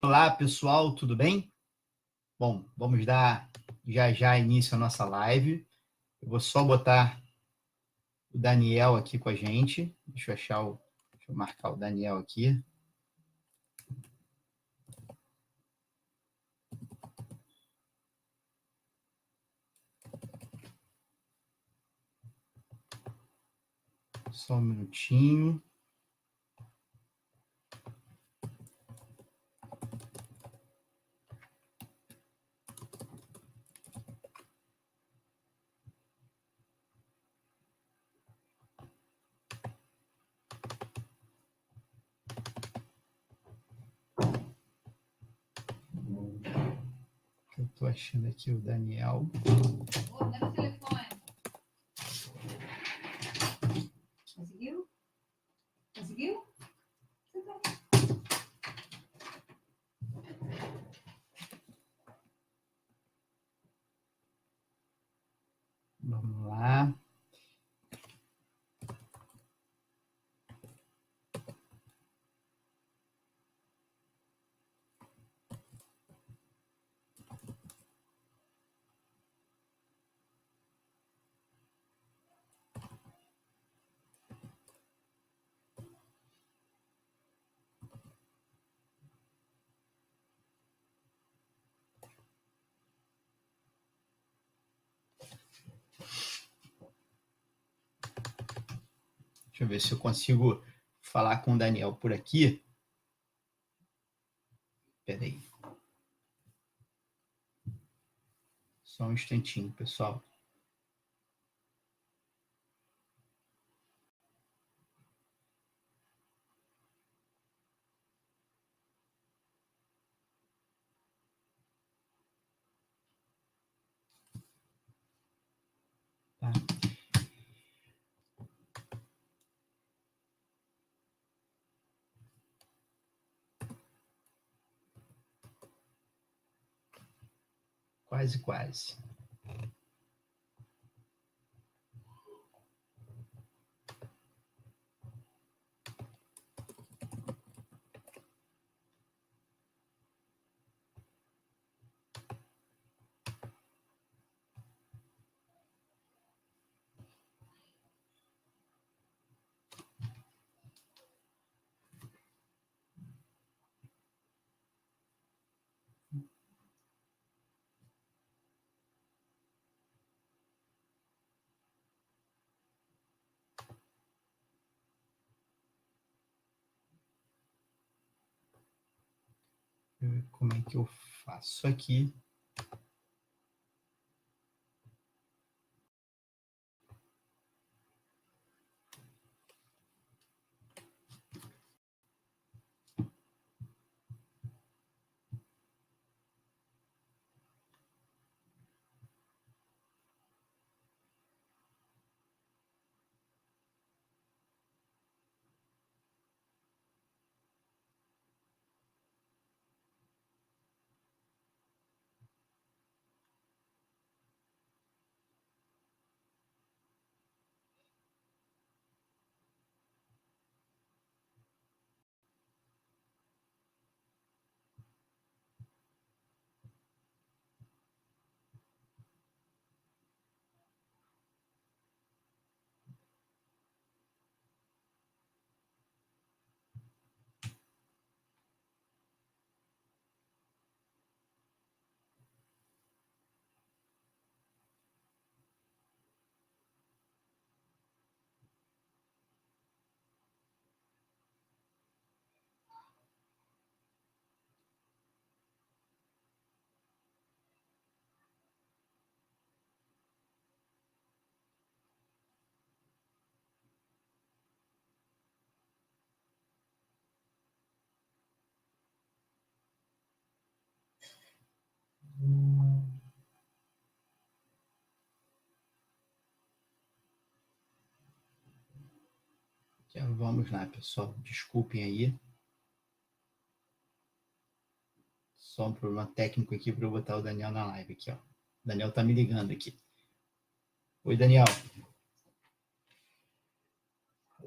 Olá, pessoal, tudo bem? Bom, vamos dar já início à nossa live. Eu vou só botar o Daniel aqui com a gente. Deixa eu marcar o Daniel aqui. Só um minutinho. Eu estou achando aqui o Daniel. Dá meu telefone. Conseguiu? Conseguiu? Vamos lá. Deixa eu ver se eu consigo falar com o Daniel por aqui. Espera aí. Só um instantinho, pessoal. Tá. Quase, quase. Como é que eu faço aqui? Vamos lá, pessoal. Desculpem aí. Só um problema técnico aqui para eu botar o Daniel na live aqui, ó. O Daniel tá me ligando aqui. Oi, Daniel.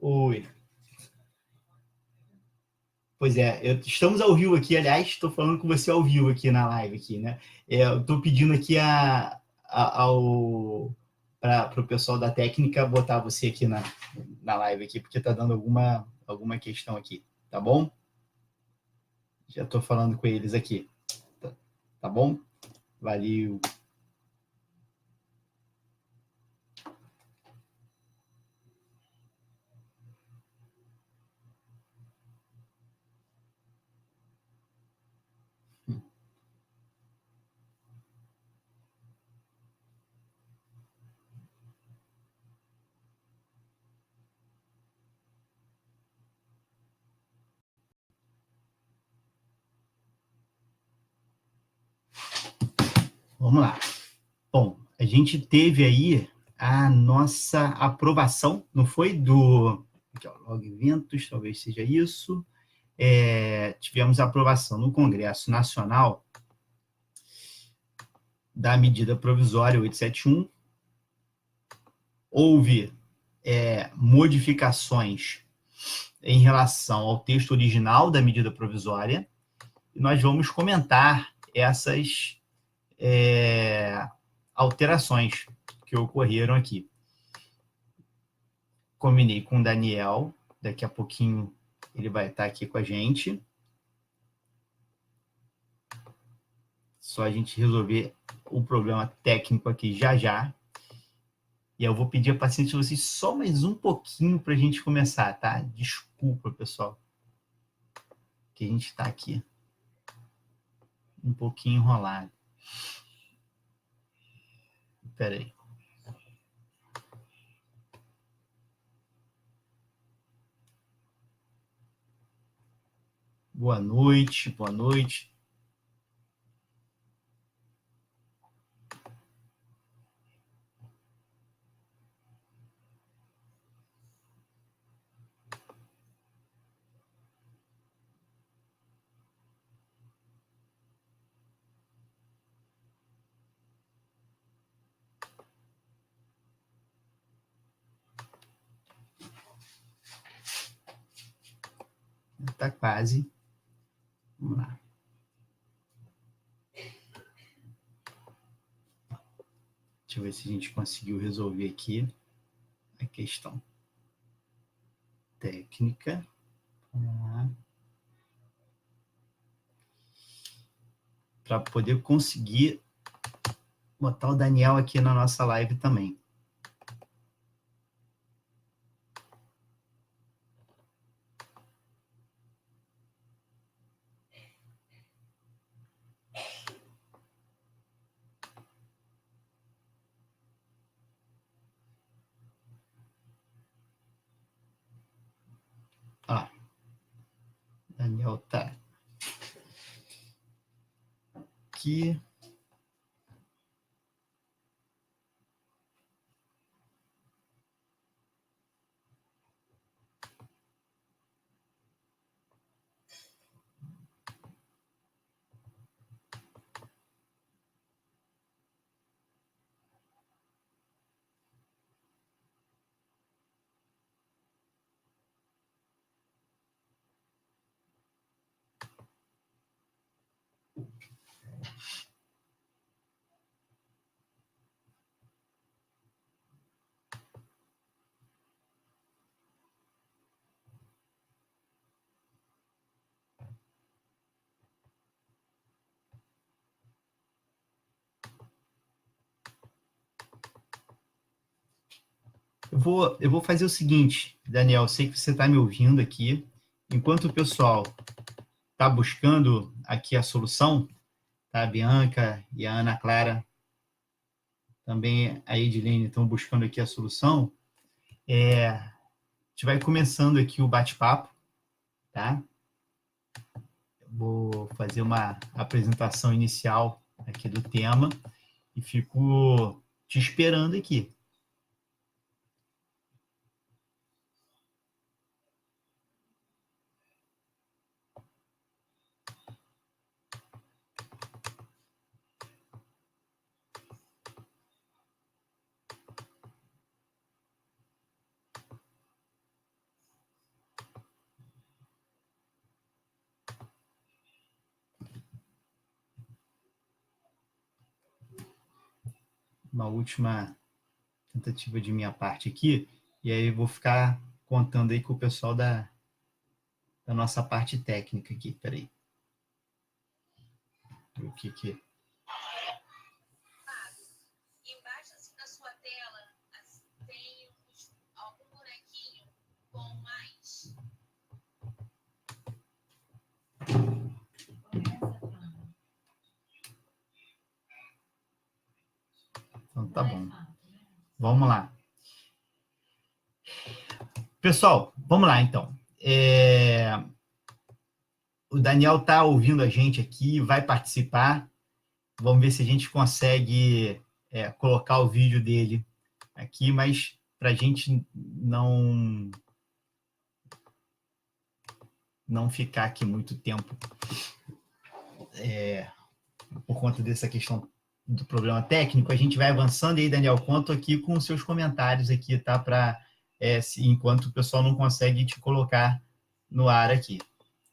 Oi. Pois é, estamos ao vivo aqui, aliás, estou falando com você ao vivo aqui na live aqui, né? Eu estou pedindo aqui para o pessoal da técnica botar você aqui na live aqui, porque está dando alguma questão aqui, tá bom? Já estou falando com eles aqui, tá bom? Valeu. Vamos lá. Bom, a gente teve aí a nossa aprovação, não foi? Aqui, ó, Log Eventos, talvez seja isso. Tivemos a aprovação no Congresso Nacional da medida provisória 871. Houve modificações em relação ao texto original da medida provisória, e nós vamos comentar essas alterações que ocorreram aqui. Combinei com o Daniel, daqui a pouquinho ele vai estar aqui com a gente. Só a gente resolver o problema técnico aqui já. E eu vou pedir a paciência de vocês só mais um pouquinho para a gente começar, tá? Desculpa, pessoal, que a gente está aqui um pouquinho enrolado. Espera aí. Boa noite, boa noite. Está quase. Vamos lá. Deixa eu ver se a gente conseguiu resolver aqui a questão técnica. Vamos lá. Para poder conseguir botar o Daniel aqui na nossa live também. Ó, Daniel tá aqui. Eu vou fazer o seguinte, Daniel, eu sei que você está me ouvindo aqui. Enquanto o pessoal está buscando aqui a solução, tá? A Bianca e a Ana Clara, também a Edilene estão buscando aqui a solução. A gente vai começando aqui o bate-papo, tá? Eu vou fazer uma apresentação inicial aqui do tema e fico te esperando aqui. uma última tentativa de minha parte aqui, e aí eu vou ficar contando aí com o pessoal da nossa parte técnica aqui. Peraí. O que que... Embaixo da sua tela tem algum bonequinho com mais. Então tá bom. Vamos lá. Pessoal, vamos lá então. O Daniel está ouvindo a gente aqui, vai participar. Vamos ver se a gente consegue colocar o vídeo dele aqui, mas para a gente não ficar aqui muito tempo por conta dessa questão do problema técnico, a gente vai avançando. E aí, Daniel, conto aqui com os seus comentários aqui, tá? Enquanto o pessoal não consegue te colocar no ar aqui,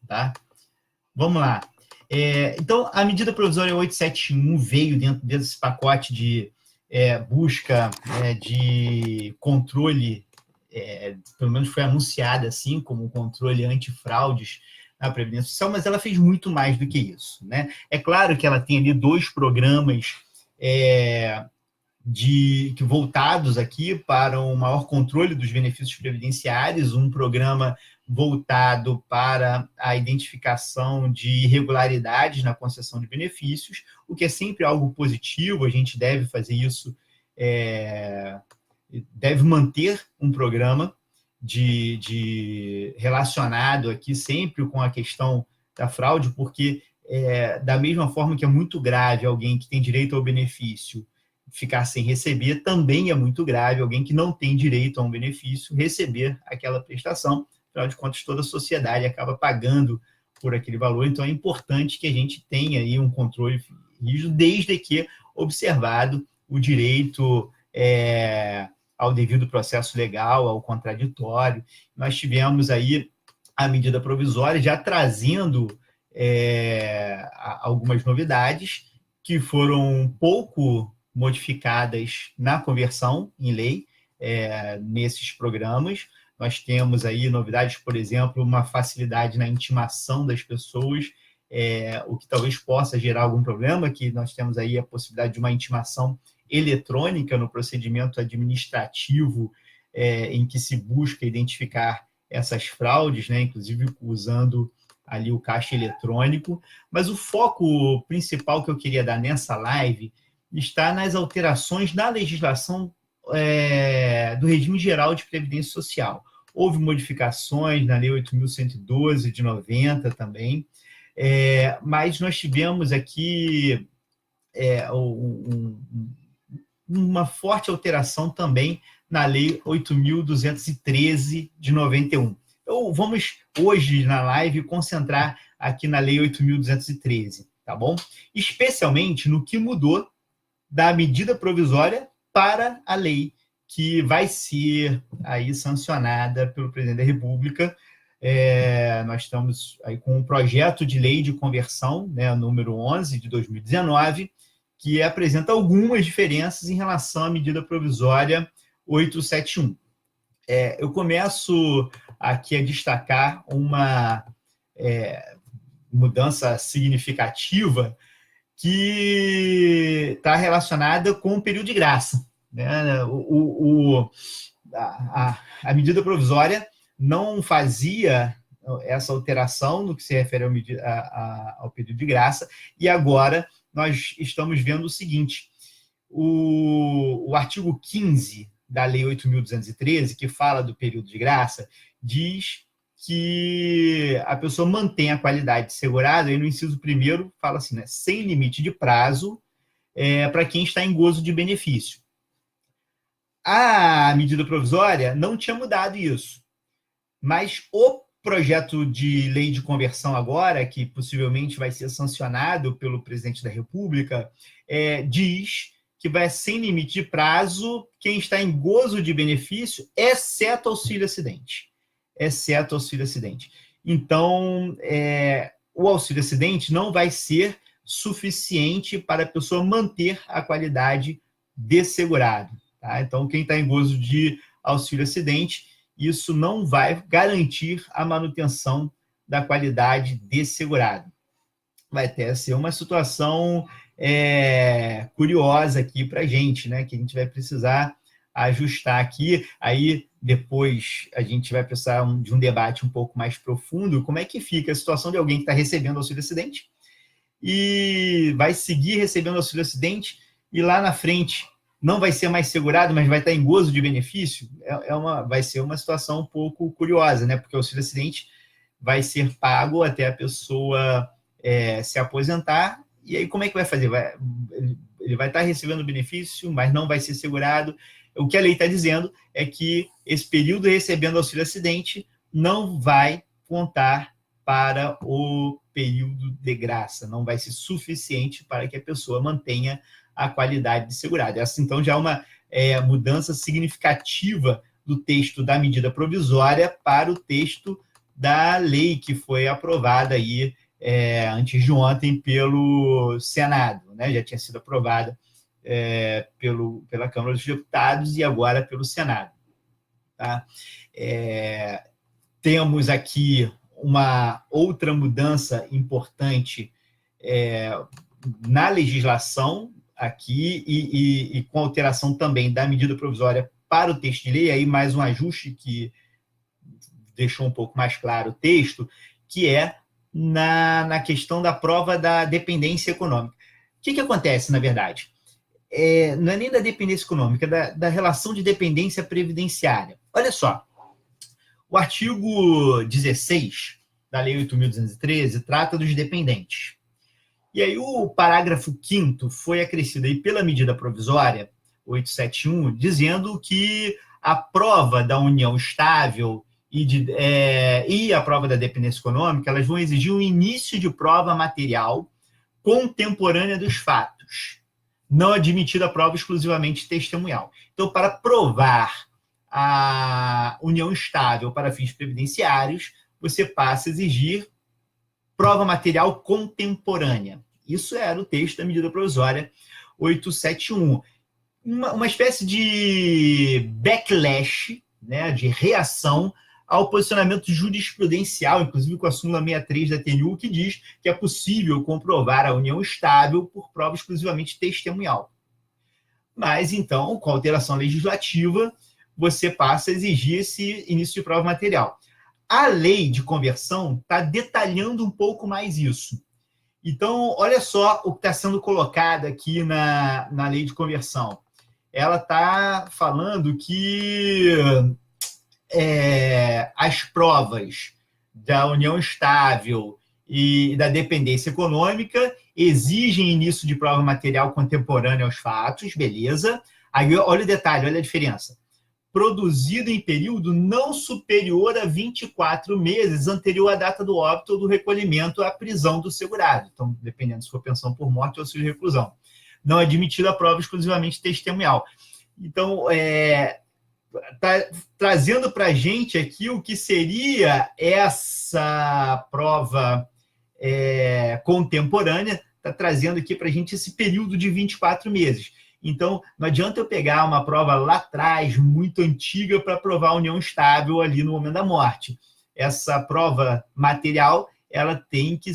tá? Vamos lá. Então, a medida provisória 871 veio dentro desse pacote de busca de controle, pelo menos foi anunciada assim, como controle antifraudes na Previdência Social, mas ela fez muito mais do que isso, né? É claro que ela tem ali 2 programas voltados aqui para um maior controle dos benefícios previdenciários, um programa voltado para a identificação de irregularidades na concessão de benefícios, o que é sempre algo positivo. A gente deve fazer isso, deve manter um programa relacionado aqui sempre com a questão da fraude, porque da mesma forma que é muito grave alguém que tem direito ao benefício ficar sem receber, também é muito grave alguém que não tem direito a um benefício receber aquela prestação. Afinal de contas, toda a sociedade acaba pagando por aquele valor, então é importante que a gente tenha aí um controle rígido, desde que observado o direito ao devido processo legal, ao contraditório. Nós tivemos aí a medida provisória já trazendo algumas novidades que foram um pouco modificadas na conversão em lei nesses programas. Nós temos aí novidades, por exemplo, uma facilidade na intimação das pessoas, o que talvez possa gerar algum problema, que nós temos aí a possibilidade de uma intimação eletrônica no procedimento administrativo em que se busca identificar essas fraudes, né, inclusive usando ali o caixa eletrônico. Mas o foco principal que eu queria dar nessa live está nas alterações da legislação do regime geral de previdência social. Houve modificações na Lei 8.112 de 90 também, mas nós tivemos aqui uma forte alteração também na Lei 8.213 de 91. Então, vamos hoje na live concentrar aqui na Lei 8.213, tá bom? Especialmente no que mudou da medida provisória para a lei, que vai ser aí sancionada pelo presidente da República. Nós estamos aí com um projeto de lei de conversão, né, número 11 de 2019, que apresenta algumas diferenças em relação à medida provisória 871. Eu começo aqui a destacar uma mudança significativa que está relacionada com o período de graça, né? A medida provisória não fazia essa alteração no que se refere ao período de graça, e agora nós estamos vendo o seguinte: o artigo 15 da Lei 8.213, que fala do período de graça, diz que a pessoa mantém a qualidade segurada, e no inciso 1º fala assim, né, sem limite de prazo para quem está em gozo de benefício. A medida provisória não tinha mudado isso, mas o projeto de lei de conversão agora, que possivelmente vai ser sancionado pelo presidente da República, diz que vai sem limite de prazo quem está em gozo de benefício, exceto auxílio-acidente. Exceto auxílio-acidente. Então, o auxílio-acidente não vai ser suficiente para a pessoa manter a qualidade dessegurado. Tá? Então, quem está em gozo de auxílio-acidente, isso não vai garantir a manutenção da qualidade dessegurado. Vai até ser uma situação curiosa aqui para a gente, né? Que a gente vai precisar ajustar aqui. Aí, depois, a gente vai precisar de um debate um pouco mais profundo. Como é que fica a situação de alguém que está recebendo auxílio-acidente e vai seguir recebendo auxílio-acidente e lá na frente não vai ser mais segurado, mas vai estar em gozo de benefício? Vai ser uma situação um pouco curiosa, né? Porque o auxílio-acidente vai ser pago até a pessoa se aposentar, e aí como é que vai fazer? Ele vai estar recebendo benefício, mas não vai ser segurado. O que a lei está dizendo é que esse período recebendo auxílio-acidente não vai contar para o período de graça, não vai ser suficiente para que a pessoa mantenha a qualidade de segurado. Essa, então, já é uma mudança significativa do texto da medida provisória para o texto da lei que foi aprovada aí antes de ontem pelo Senado, né? Já tinha sido aprovada pela Câmara dos Deputados e agora pelo Senado. Tá? Temos aqui uma outra mudança importante na legislação aqui e com alteração também da medida provisória para o texto de lei, aí mais um ajuste que deixou um pouco mais claro o texto, que é na questão da prova da dependência econômica. O que acontece, na verdade? Não é nem da dependência econômica, é da relação de dependência previdenciária. Olha só, o artigo 16 da Lei 8.213 trata dos dependentes. E aí o parágrafo 5º foi acrescido aí pela medida provisória 871, dizendo que a prova da união estável e a prova da dependência econômica, elas vão exigir um início de prova material contemporânea dos fatos, não admitida a prova exclusivamente testemunhal. Então, para provar a união estável para fins previdenciários, você passa a exigir prova material contemporânea. Isso era o texto da medida provisória 871. Uma espécie de backlash, né, de reação ao posicionamento jurisprudencial, inclusive com a súmula 63 da TNU, que diz que é possível comprovar a união estável por prova exclusivamente testemunhal. Mas, então, com a alteração legislativa, você passa a exigir esse início de prova material. A lei de conversão está detalhando um pouco mais isso. Então, olha só o que está sendo colocado aqui na lei de conversão. Ela está falando que as provas da união estável e da dependência econômica exigem início de prova material contemporânea aos fatos, beleza. Aí, olha o detalhe, olha a diferença. Produzido em período não superior a 24 meses anterior à data do óbito ou do recolhimento à prisão do segurado. Então, dependendo se for pensão por morte ou auxílio de reclusão. Não admitida a prova exclusivamente testemunhal. Então, está trazendo para a gente aqui o que seria essa prova contemporânea, está trazendo aqui para a gente esse período de 24 meses. Então, não adianta eu pegar uma prova lá atrás, muito antiga, para provar a união estável ali no momento da morte. Essa prova material, ela tem que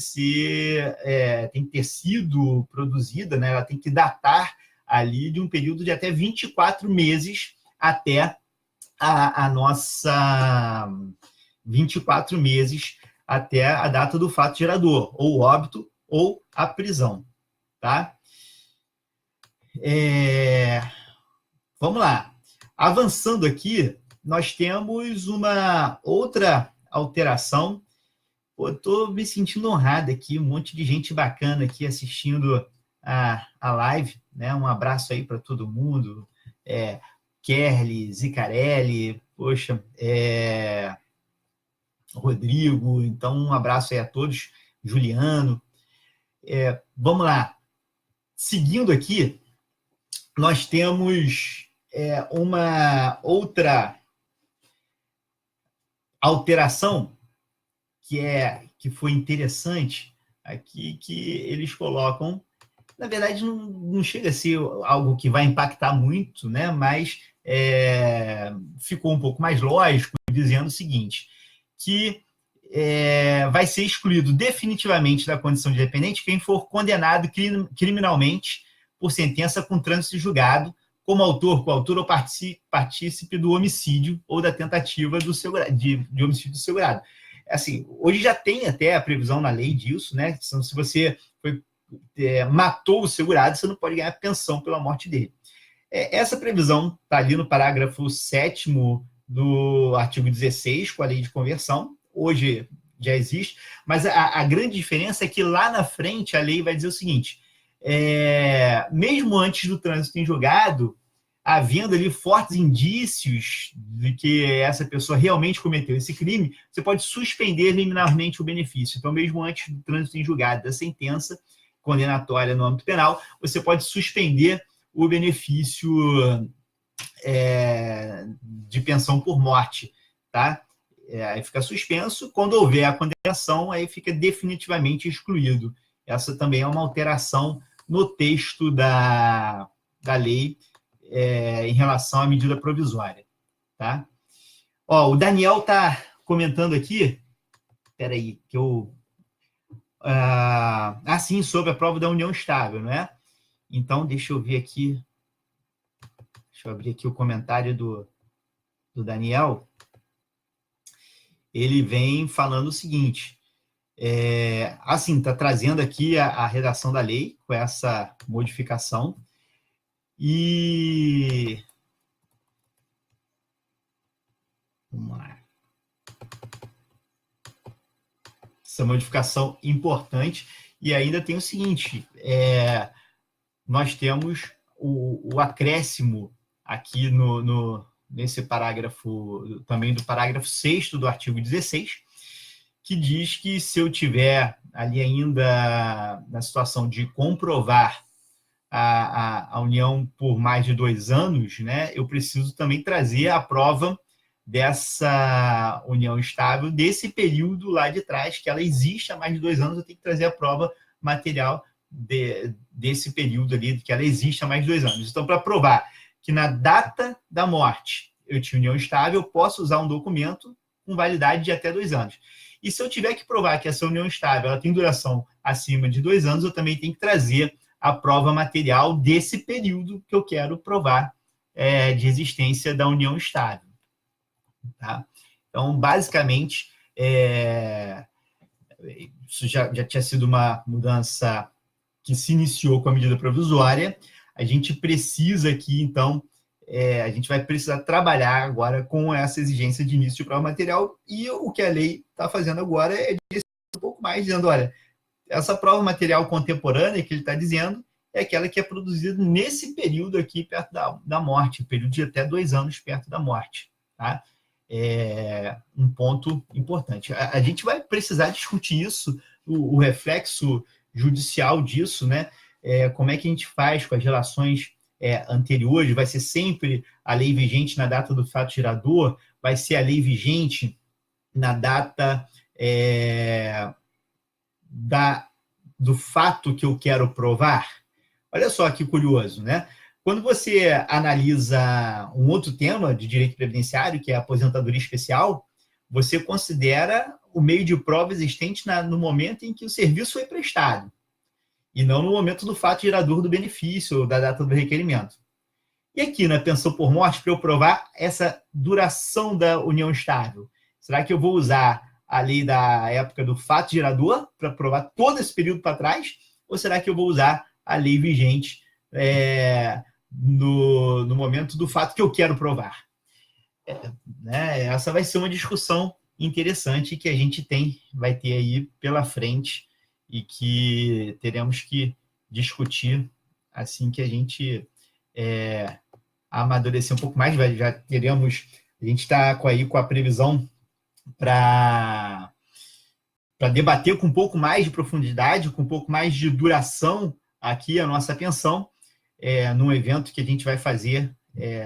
ter sido produzida, né? Ela tem que datar ali de um período de até 24 meses até a nossa 24 meses até a data do fato gerador, ou óbito, ou a prisão, tá? Vamos lá. Avançando aqui, nós temos uma outra alteração. Estou me sentindo honrado aqui, um monte de gente bacana aqui assistindo a live, né? Um abraço aí para todo mundo. Kerly, Zicarelli, poxa, Rodrigo, então um abraço aí a todos, Juliano. Vamos lá. Seguindo aqui, nós temos uma outra alteração que foi interessante aqui, que eles colocam na verdade, não chega a ser algo que vai impactar muito, né? Mas ficou um pouco mais lógico, dizendo o seguinte, que vai ser excluído definitivamente da condição de dependente quem for condenado criminalmente por sentença com trânsito julgado como autor, coautor ou partícipe do homicídio ou da tentativa de homicídio do seu grado. Assim, hoje já tem até a previsão na lei disso, né? Se você matou o segurado, você não pode ganhar pensão pela morte dele. Essa previsão está ali no parágrafo 7º do artigo 16, com a lei de conversão. Hoje já existe, mas a grande diferença é que lá na frente a lei vai dizer o seguinte, mesmo antes do trânsito em julgado, havendo ali fortes indícios de que essa pessoa realmente cometeu esse crime, você pode suspender liminarmente o benefício. Então, mesmo antes do trânsito em julgado da sentença condenatória no âmbito penal, você pode suspender o benefício de pensão por morte, tá? Aí fica suspenso. Quando houver a condenação, aí fica definitivamente excluído. Essa também é uma alteração no texto da lei em relação à medida provisória, tá? O Daniel está comentando aqui, espera aí, que eu... sim, sobre a prova da união estável, né? Então, deixa eu ver aqui, deixa eu abrir aqui o comentário do Daniel. Ele vem falando o seguinte, está trazendo aqui a redação da lei com essa modificação e... Vamos lá. Essa modificação importante. E ainda tem o seguinte, nós temos o acréscimo aqui nesse parágrafo, também do parágrafo 6º do artigo 16, que diz que se eu tiver ali ainda na situação de comprovar a união por mais de 2 anos, né, eu preciso também trazer a prova dessa união estável, desse período lá de trás, que ela existe há mais de 2 anos, eu tenho que trazer a prova material desse período ali, que ela existe há mais de 2 anos. Então, para provar que na data da morte eu tinha união estável, eu posso usar um documento com validade de até 2 anos. E se eu tiver que provar que essa união estável ela tem duração acima de 2 anos, eu também tenho que trazer a prova material desse período que eu quero provar de existência da união estável. Tá? Então, basicamente, isso já tinha sido uma mudança que se iniciou com a medida provisória. A gente precisa aqui, então, a gente vai precisar trabalhar agora com essa exigência de início de prova material, e o que a lei está fazendo agora é um pouco mais, dizendo, olha, essa prova material contemporânea que ele está dizendo é aquela que é produzida nesse período aqui perto da morte, período de até 2 anos perto da morte. Tá? Um ponto importante. A gente vai precisar discutir isso, o reflexo judicial disso, né? Como é que a gente faz com as relações anteriores? Vai ser sempre a lei vigente na data do fato gerador? Vai ser a lei vigente na data do fato que eu quero provar? Olha só que curioso, né? Quando você analisa um outro tema de direito previdenciário, que é a aposentadoria especial, você considera o meio de prova existente no momento em que o serviço foi prestado, e não no momento do fato gerador do benefício ou da data do requerimento. E aqui, na pensão por morte, para eu provar essa duração da união estável, será que eu vou usar a lei da época do fato gerador para provar todo esse período para trás? Ou será que eu vou usar a lei vigente no momento do fato que eu quero provar? Essa vai ser uma discussão interessante que a gente vai ter aí pela frente e que teremos que discutir assim que a gente amadurecer um pouco mais. Já teremos, a gente está aí com a previsão para debater com um pouco mais de profundidade, com um pouco mais de duração aqui a nossa pensão, num evento que a gente vai fazer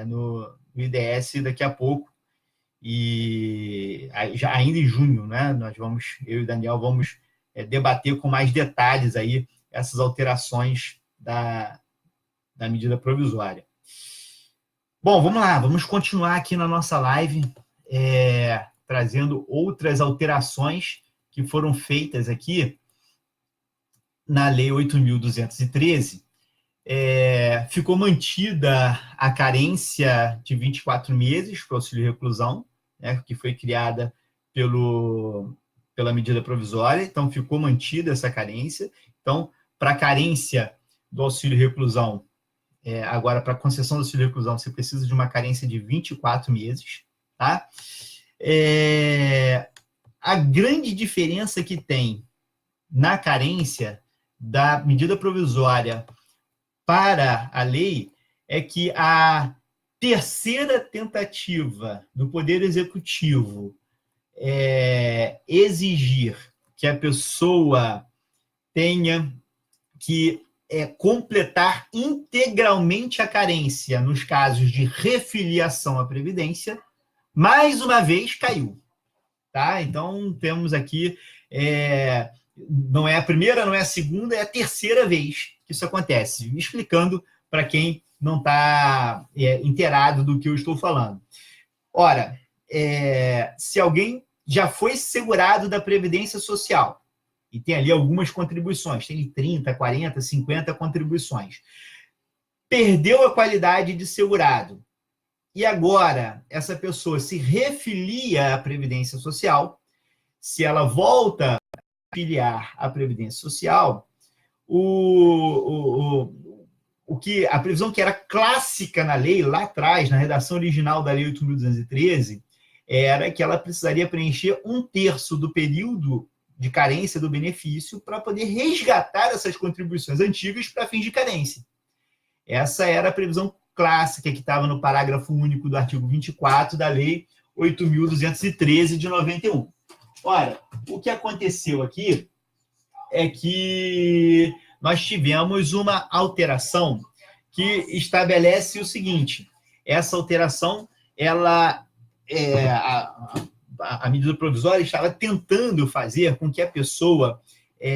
no IDS daqui a pouco, e já ainda em junho, né? Eu e o Daniel vamos debater com mais detalhes aí essas alterações da medida provisória. Bom, vamos lá, vamos continuar aqui na nossa live, trazendo outras alterações que foram feitas aqui na Lei 8.213. Ficou mantida a carência de 24 meses para o auxílio reclusão, né, que foi criada pela medida provisória, então ficou mantida essa carência. Então, para a carência do auxílio reclusão, agora, para a concessão do auxílio reclusão, você precisa de uma carência de 24 meses. Tá? A grande diferença que tem na carência da medida provisória para a lei é que a terceira tentativa do Poder Executivo exigir que a pessoa tenha que completar integralmente a carência nos casos de refiliação à Previdência, mais uma vez caiu. Tá? Então, temos aqui, não é a primeira, não é a segunda, é a terceira vez que isso acontece, explicando para quem não está inteirado do que eu estou falando. Ora, se alguém já foi segurado da Previdência Social, e tem ali algumas contribuições, tem 30, 40, 50 contribuições. Perdeu a qualidade de segurado. E agora, essa pessoa se refilia à Previdência Social. Se ela volta a filiar à Previdência Social, a previsão que era clássica na lei, lá atrás, na redação original da Lei 8.213, era que ela precisaria preencher 1/3 do período de carência do benefício para poder resgatar essas contribuições antigas para fins de carência. Essa era a previsão clássica que estava no parágrafo único do artigo 24 da Lei 8.213 de 91. Ora, o que aconteceu aqui é que nós tivemos uma alteração que estabelece o seguinte: essa alteração, a medida provisória estava tentando fazer com que a pessoa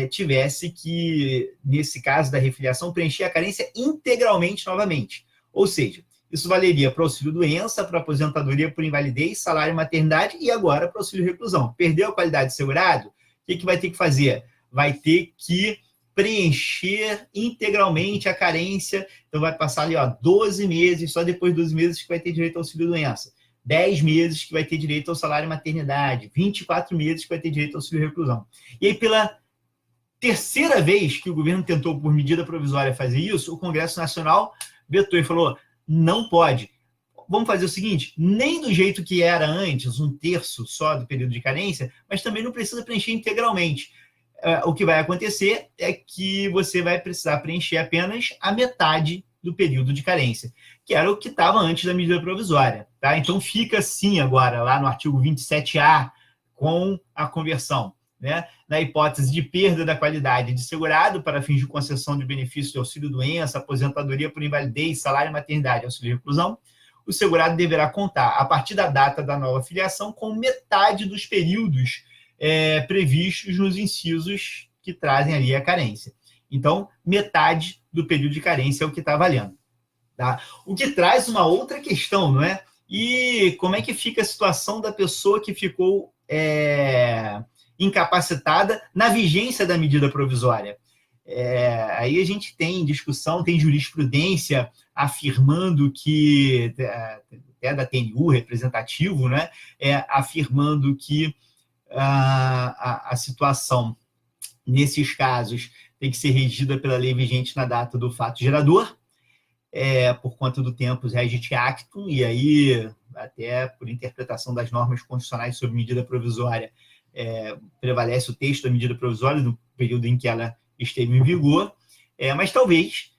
tivesse que, nesse caso da refiliação, preencher a carência integralmente novamente. Ou seja, isso valeria para o auxílio-doença, para a aposentadoria por invalidez, salário e maternidade e agora para o auxílio-reclusão. Perdeu a qualidade de segurado? O que vai ter que fazer? Vai ter que preencher integralmente a carência. Então, vai passar ali 12 meses, só depois de 12 meses que vai ter direito ao auxílio-doença. 10 meses que vai ter direito ao salário e maternidade, 24 meses que vai ter direito ao auxílio-reclusão. E aí, pela terceira vez que o governo tentou, por medida provisória, fazer isso, o Congresso Nacional vetou e falou: não pode. Vamos fazer o seguinte: nem do jeito que era antes, 1/3 só do período de carência, mas também não precisa preencher integralmente. O que vai acontecer é que você vai precisar preencher apenas a metade do período de carência, que era o que estava antes da medida provisória. Tá? Então, fica assim agora, lá no artigo 27A, com a conversão. Né? Na hipótese de perda da qualidade de segurado para fins de concessão de benefício de auxílio-doença, aposentadoria por invalidez, salário e maternidade e auxílio-reclusão, o segurado deverá contar, a partir da data da nova filiação, com metade dos períodos previstos nos incisos que trazem ali a carência. Então, metade do período de carência é o que está valendo. Tá? O que traz uma outra questão, não é? E como é que fica a situação da pessoa que ficou incapacitada na vigência da medida provisória? Aí a gente tem discussão, tem jurisprudência afirmando que, até da TNU, representativo, né, afirmando que a situação, nesses casos, tem que ser regida pela lei vigente na data do fato gerador, por conta do tempus regit actum, e aí, até por interpretação das normas constitucionais sobre medida provisória, prevalece o texto da medida provisória no período em que ela esteve em vigor, mas talvez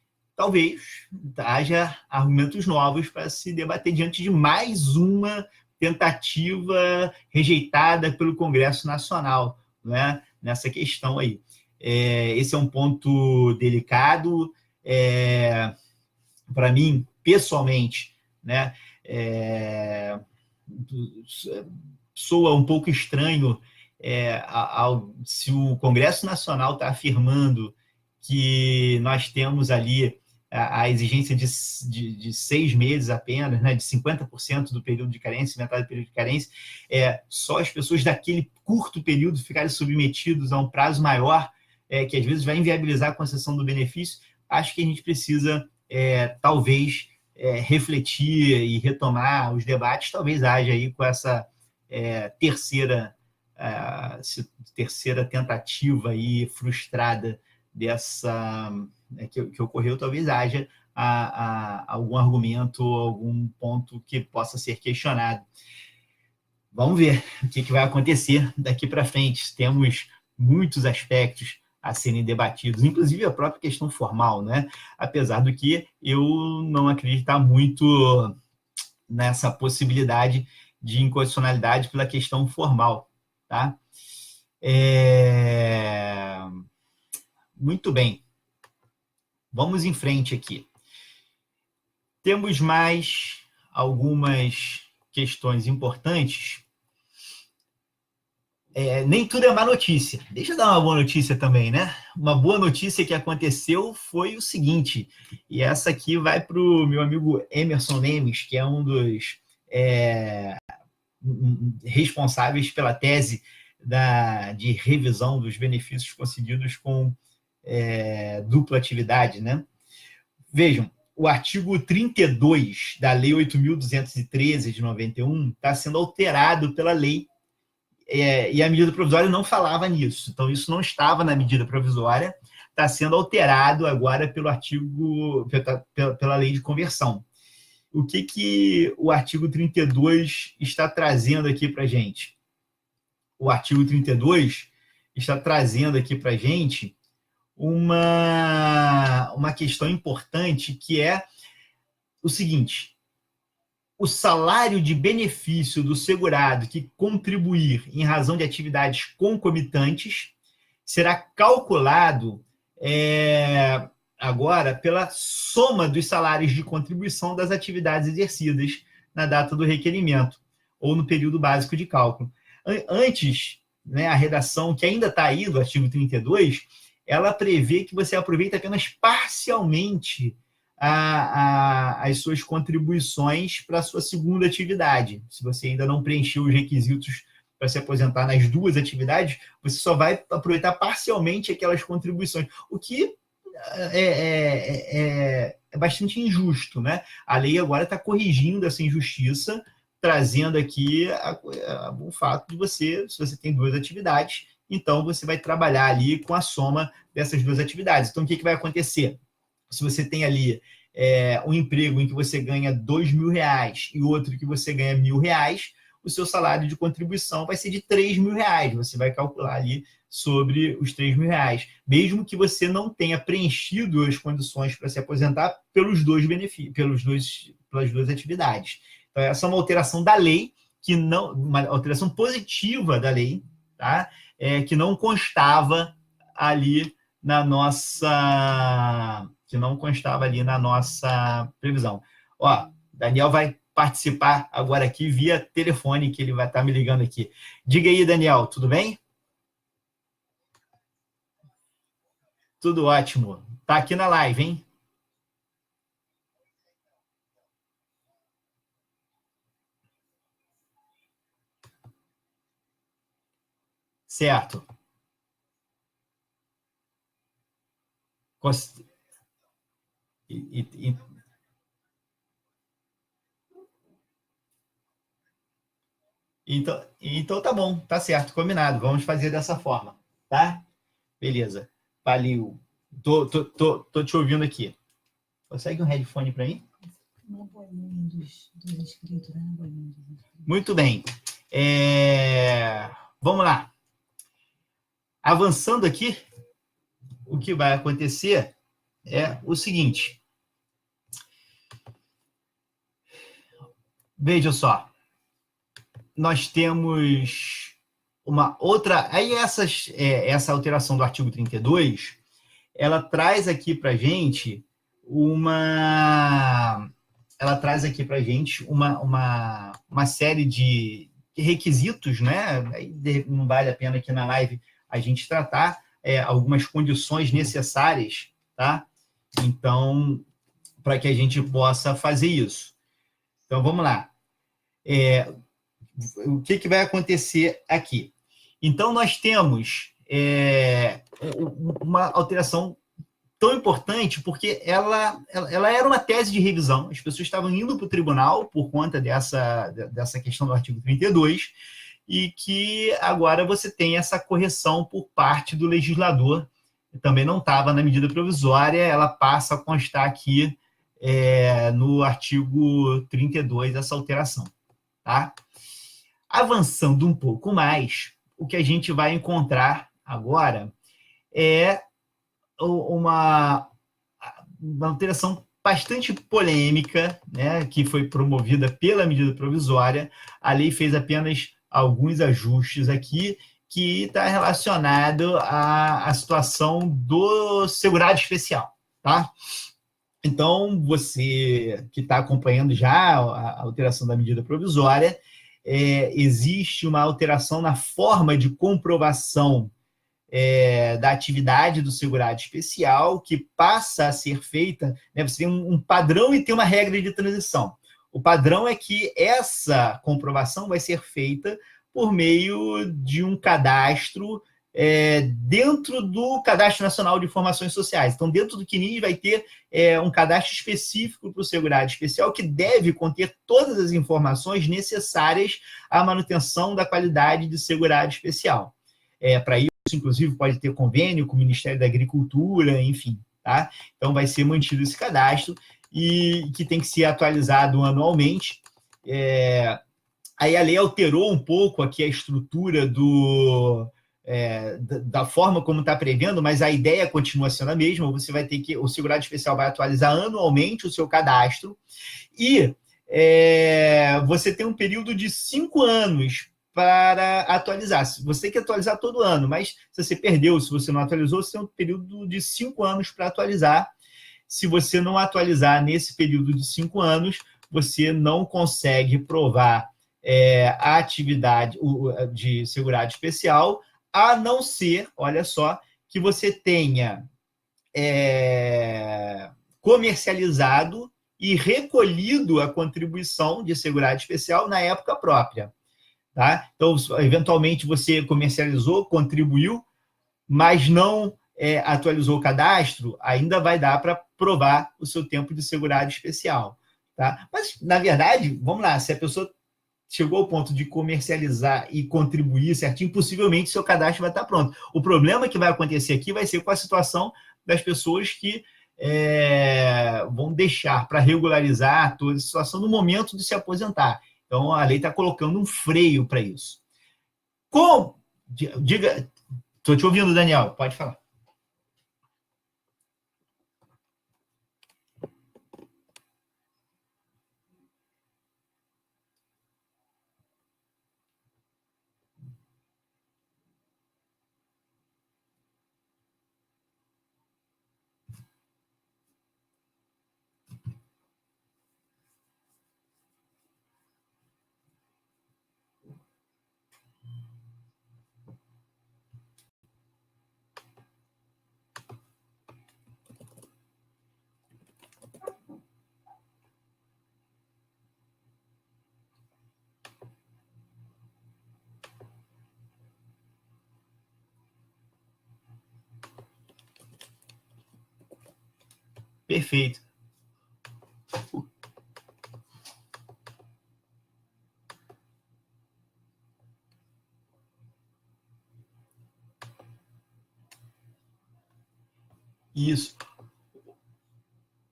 haja argumentos novos para se debater diante de mais uma tentativa rejeitada pelo Congresso Nacional, né, nessa questão aí. Esse é um ponto delicado, para mim, pessoalmente, né, soa um pouco estranho se o Congresso Nacional está afirmando que nós temos ali a exigência de 6 meses apenas, né, de 50% do período de carência, metade do período de carência, só as pessoas daquele curto período ficarem submetidos a um prazo maior, que às vezes vai inviabilizar a concessão do benefício. Acho que a gente precisa, talvez, refletir e retomar os debates. Talvez haja aí com essa terceira tentativa aí frustrada dessa que ocorreu, talvez haja algum argumento, algum ponto que possa ser questionado. Vamos ver o que vai acontecer daqui para frente. Temos muitos aspectos a serem debatidos, inclusive a própria questão formal, né? Apesar do que eu não acreditar muito nessa possibilidade de inconstitucionalidade pela questão formal, tá? Muito bem. Vamos em frente aqui. Temos mais algumas questões importantes. Nem tudo é má notícia. Deixa eu dar uma boa notícia também, né? Uma boa notícia que aconteceu foi o seguinte, e essa aqui vai para o meu amigo Emerson Lemes, que é um dos responsáveis pela tese de revisão dos benefícios concedidos com dupla atividade, né? Vejam, o artigo 32 da Lei 8.213 de 91 está sendo alterado pela lei, e a medida provisória não falava nisso. Então, isso não estava na medida provisória, está sendo alterado agora pela lei de conversão. O que o artigo 32 está trazendo aqui para a gente? O artigo 32 está trazendo aqui para a gente uma questão importante, que é o seguinte: o salário de benefício do segurado que contribuir em razão de atividades concomitantes será calculado agora pela soma dos salários de contribuição das atividades exercidas na data do requerimento ou no período básico de cálculo. Antes, né, a redação que ainda está aí do artigo 32, ela prevê que você aproveita apenas parcialmente as suas contribuições para a sua segunda atividade. Se você ainda não preencheu os requisitos para se aposentar nas duas atividades, você só vai aproveitar parcialmente aquelas contribuições, o que é bastante injusto, né? A lei agora está corrigindo essa injustiça, trazendo aqui o fato de se você tem duas atividades, então você vai trabalhar ali com a soma dessas duas atividades. Então, o que vai acontecer? Se você tem ali um emprego em que você ganha R$2.000 e outro que você ganha R$1.000, o seu salário de contribuição vai ser de R$3.000. Você vai calcular ali sobre os R$3.000, mesmo que você não tenha preenchido as condições para se aposentar pelos dois benefícios, pelas duas atividades. Então, essa é uma alteração da lei, uma alteração positiva da lei, tá? Que não constava ali na nossa previsão. Ó, Daniel vai participar agora aqui via telefone, que ele vai estar me ligando aqui. Diga aí, Daniel, tudo bem? Tudo ótimo. Tá aqui na live, hein? Certo. Então tá bom, tá certo, combinado. Vamos fazer dessa forma, tá? Beleza. Valeu. Tô te ouvindo aqui. Consegue um headphone para mim? Uma bolinha dos inscritos, né? Muito bem. Vamos lá. Avançando aqui, o que vai acontecer é o seguinte. Veja só. Nós temos uma outra... Aí essa alteração do artigo 32, ela traz aqui para a gente uma série de requisitos, né? Aí não vale a pena aqui na live a gente tratar, algumas condições necessárias, tá? Então, para que a gente possa fazer isso. Então, vamos lá. O que vai acontecer aqui? Então, nós temos uma alteração tão importante, porque ela era uma tese de revisão, as pessoas estavam indo para o tribunal por conta dessa questão do artigo 32, e que agora você tem essa correção por parte do legislador, também não estava na medida provisória, ela passa a constar aqui no artigo 32, essa alteração. Tá? Avançando um pouco mais, o que a gente vai encontrar agora é uma alteração bastante polêmica, né, que foi promovida pela medida provisória. A lei fez apenas alguns ajustes aqui, que está relacionado à situação do segurado especial. Tá? Então, você que está acompanhando já a alteração da medida provisória, existe uma alteração na forma de comprovação da atividade do segurado especial, que passa a ser feita, né, você tem um padrão e tem uma regra de transição. O padrão é que essa comprovação vai ser feita por meio de um cadastro dentro do Cadastro Nacional de Informações Sociais. Então, dentro do CNIS vai ter um cadastro específico para o segurado especial que deve conter todas as informações necessárias à manutenção da qualidade de segurado especial. Para isso, inclusive, pode ter convênio com o Ministério da Agricultura, enfim. Tá? Então, vai ser mantido esse cadastro e que tem que ser atualizado anualmente. Aí a lei alterou um pouco aqui a estrutura da forma como está prevendo, mas a ideia continua sendo a mesma. Você vai ter que, o segurado especial vai atualizar anualmente o seu cadastro e você tem um período de 5 anos para atualizar. Você tem que atualizar todo ano, mas se você perdeu, se você não atualizou, você tem um período de 5 anos para atualizar. Se você não atualizar nesse período de 5 anos, você não consegue provar a atividade de segurado especial, a não ser, olha só, que você tenha comercializado e recolhido a contribuição de segurado especial na época própria. Tá? Então, eventualmente, você comercializou, contribuiu, mas não atualizou o cadastro, ainda vai dar para provar o seu tempo de segurado especial. Tá? Mas, na verdade, vamos lá, se a pessoa chegou ao ponto de comercializar e contribuir certinho, possivelmente seu cadastro vai estar pronto. O problema que vai acontecer aqui vai ser com a situação das pessoas que vão deixar para regularizar toda a situação no momento de se aposentar. Então, a lei está colocando um freio para isso. Diga, estou te ouvindo, Daniel, pode falar. Perfeito. Isso.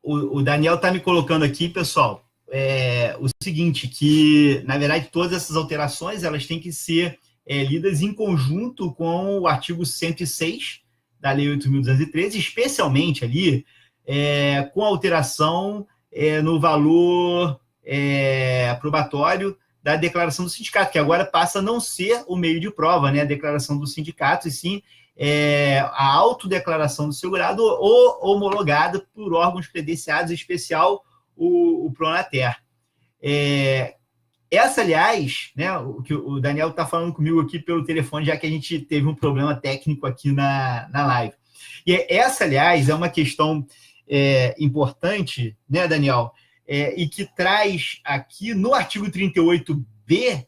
O Daniel está me colocando aqui, pessoal, o seguinte, que, na verdade, todas essas alterações elas têm que ser lidas em conjunto com o artigo 106 da Lei 8.213, especialmente ali com a alteração no valor probatório da declaração do sindicato, que agora passa a não ser o meio de prova, né, a declaração do sindicato, e sim a autodeclaração do segurado ou homologada por órgãos credenciados, em especial o Pronater. Essa, aliás, né, o que o Daniel está falando comigo aqui pelo telefone, já que a gente teve um problema técnico aqui na live. E essa, aliás, é uma questão importante, né, Daniel, e que traz aqui no artigo 38b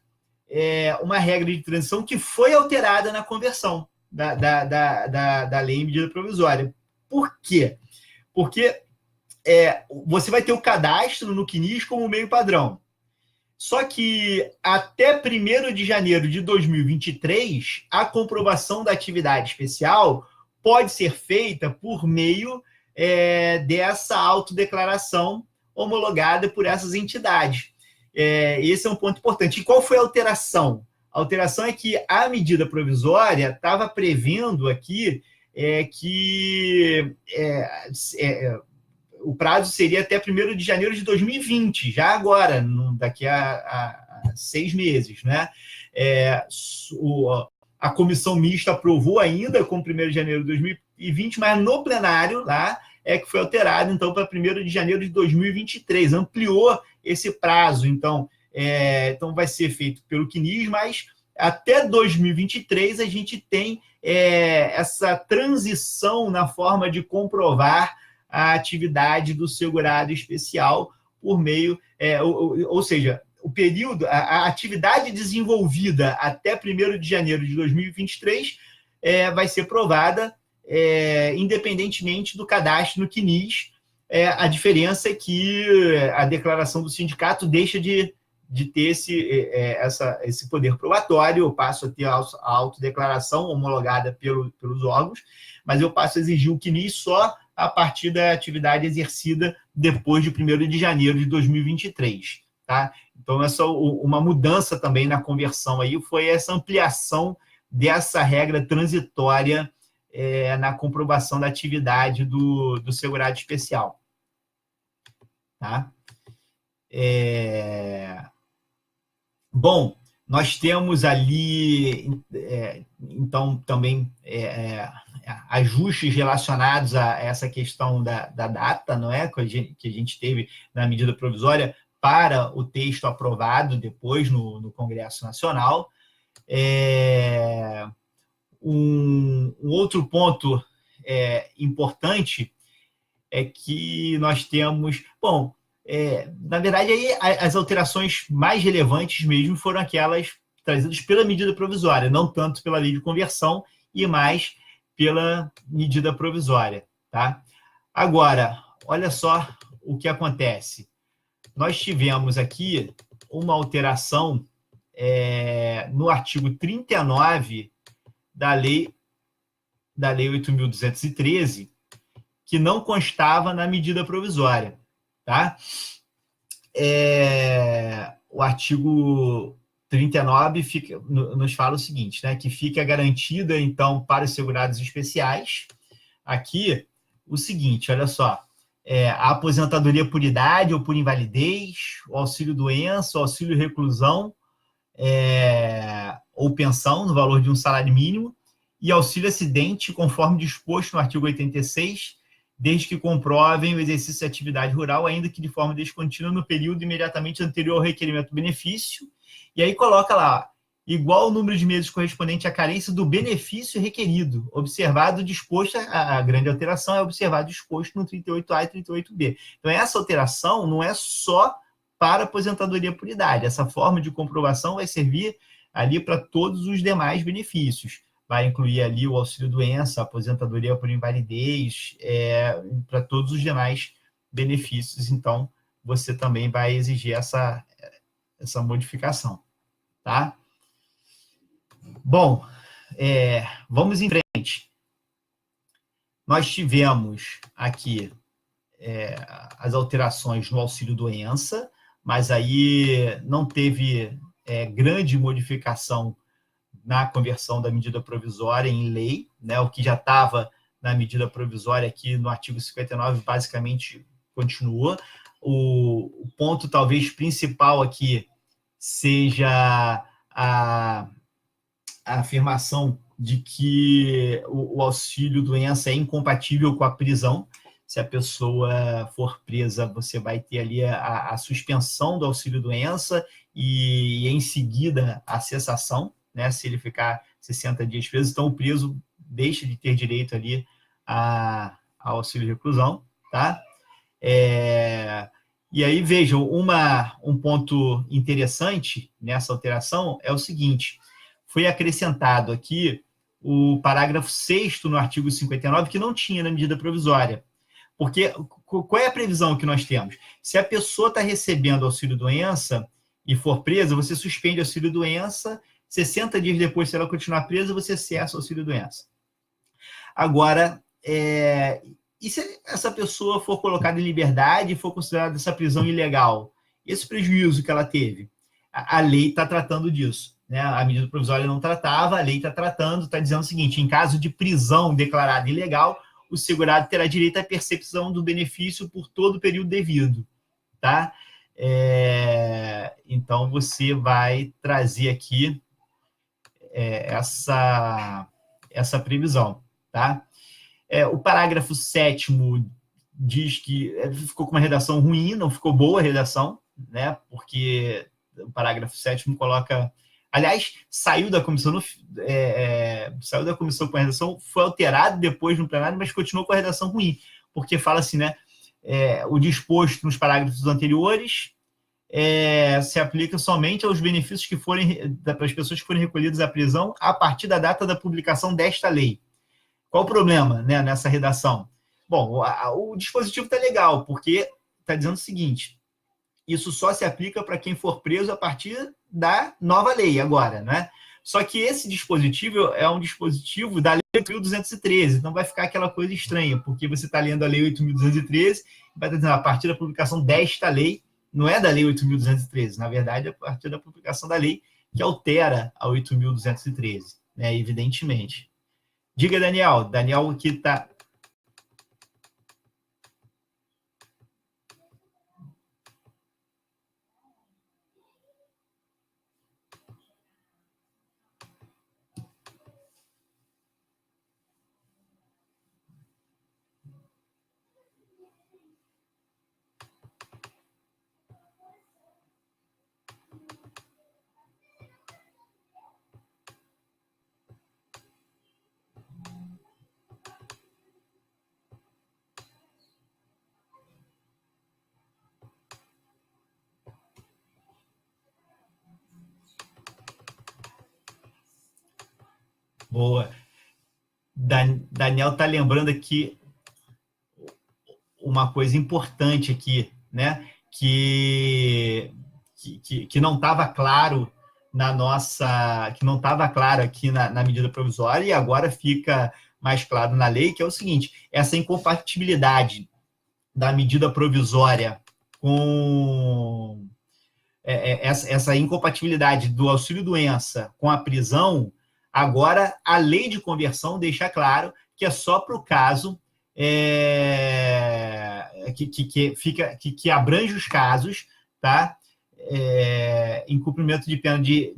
uma regra de transição que foi alterada na conversão da lei em medida provisória. Por quê? Porque você vai ter o cadastro no CNIS como meio padrão. Só que até 1º de janeiro de 2023, a comprovação da atividade especial pode ser feita por meio dessa autodeclaração homologada por essas entidades. Esse é um ponto importante. E qual foi a alteração? A alteração é que a medida provisória estava prevendo aqui que o prazo seria até 1º de janeiro de 2020, já agora, daqui a 6 meses, né? A comissão mista aprovou ainda com 1º de janeiro de 2020, mas no plenário lá que foi alterado, então, para 1º de janeiro de 2023, ampliou esse prazo, então vai ser feito pelo CNIS, mas até 2023 a gente tem essa transição na forma de comprovar a atividade do segurado especial por meio, ou seja, o período, a atividade desenvolvida até 1º de janeiro de 2023 vai ser provada independentemente do cadastro no CNIS. A diferença é que a declaração do sindicato deixa de ter esse poder probatório, eu passo a ter a autodeclaração homologada pelos órgãos, mas eu passo a exigir o CNIS só a partir da atividade exercida depois de 1º de janeiro de 2023. Tá? Então, essa uma mudança também na conversão aí foi essa ampliação dessa regra transitória na comprovação da atividade do segurado especial. Tá? Bom, nós temos ali, então, também ajustes relacionados a essa questão da data, não é? Que a gente teve na medida provisória para o texto aprovado depois no Congresso Nacional. Um outro ponto importante é que nós temos... Bom, na verdade, aí, as alterações mais relevantes mesmo foram aquelas trazidas pela medida provisória, não tanto pela lei de conversão e mais pela medida provisória. Tá? Agora, olha só o que acontece. Nós tivemos aqui uma alteração no artigo 39 da Lei 8.213, que não constava na medida provisória. Tá? O artigo 39 nos fala o seguinte, né, que fica garantida, então, para os segurados especiais, aqui, o seguinte, olha só, a aposentadoria por idade ou por invalidez, o auxílio-doença, o auxílio-reclusão ou pensão no valor de um salário mínimo e auxílio-acidente, conforme disposto no artigo 86, desde que comprovem o exercício de atividade rural, ainda que de forma descontínua, no período imediatamente anterior ao requerimento do benefício. E aí coloca lá, igual o número de meses correspondente à carência do benefício requerido, observado disposto, a grande alteração é observado disposto no 38A e 38B. Então, essa alteração não é só para aposentadoria por idade. Essa forma de comprovação vai servir ali para todos os demais benefícios. Vai incluir ali o auxílio-doença, a aposentadoria por invalidez, para todos os demais benefícios. Então, você também vai exigir essa modificação. Tá? Bom, vamos em frente. Nós tivemos aqui as alterações no auxílio-doença, mas aí não teve grande modificação na conversão da medida provisória em lei, né? O que já estava na medida provisória aqui no artigo 59 basicamente continua. O ponto talvez principal aqui seja a afirmação de que o auxílio-doença é incompatível com a prisão, Se a pessoa for presa, você vai ter ali a suspensão do auxílio-doença e, em seguida, a cessação, né? Se ele ficar 60 dias preso, então o preso deixa de ter direito ali ao auxílio-reclusão, tá? E aí, vejam, um ponto interessante nessa alteração é o seguinte: foi acrescentado aqui o parágrafo 6º no artigo 59, que não tinha na medida provisória. Porque qual é a previsão que nós temos? Se a pessoa está recebendo auxílio-doença e for presa, você suspende o auxílio-doença, 60 dias depois, se ela continuar presa, você cessa o auxílio-doença. Agora, e se essa pessoa for colocada em liberdade e for considerada essa prisão ilegal? Esse prejuízo que ela teve? A lei está tratando disso, né? A medida provisória não tratava, a lei está tratando, está dizendo o seguinte: em caso de prisão declarada ilegal, o segurado terá direito à percepção do benefício por todo o período devido, tá? Então, você vai trazer aqui essa previsão, tá? O parágrafo 7º diz que ficou com uma redação ruim, não ficou boa a redação, né? Porque o parágrafo 7º coloca... Aliás, saiu da comissão com a redação, foi alterado depois no plenário, mas continuou com a redação ruim, porque fala assim, né? O disposto nos parágrafos anteriores se aplica somente aos benefícios que forem para as pessoas que forem recolhidas à prisão a partir da data da publicação desta lei. Qual o problema, né, nessa redação? Bom, o dispositivo está legal, porque está dizendo o seguinte: isso só se aplica para quem for preso a partir da nova lei agora, né? Só que esse dispositivo é um dispositivo da Lei 8.213, então vai ficar aquela coisa estranha, porque você está lendo a Lei 8.213 e vai estar dizendo a partir da publicação desta lei, não é da Lei 8.213, na verdade é a partir da publicação da lei que altera a 8.213, né, evidentemente. Diga, Daniel. Daniel aqui está... Boa. Daniel está lembrando aqui uma coisa importante aqui, né? Que não estava claro que não estava claro aqui na medida provisória e agora fica mais claro na lei, que é o seguinte: essa incompatibilidade da medida provisória com essa incompatibilidade do auxílio-doença com a prisão, agora a lei de conversão deixa claro que é só para o caso que abrange os casos, tá? Em cumprimento de pena em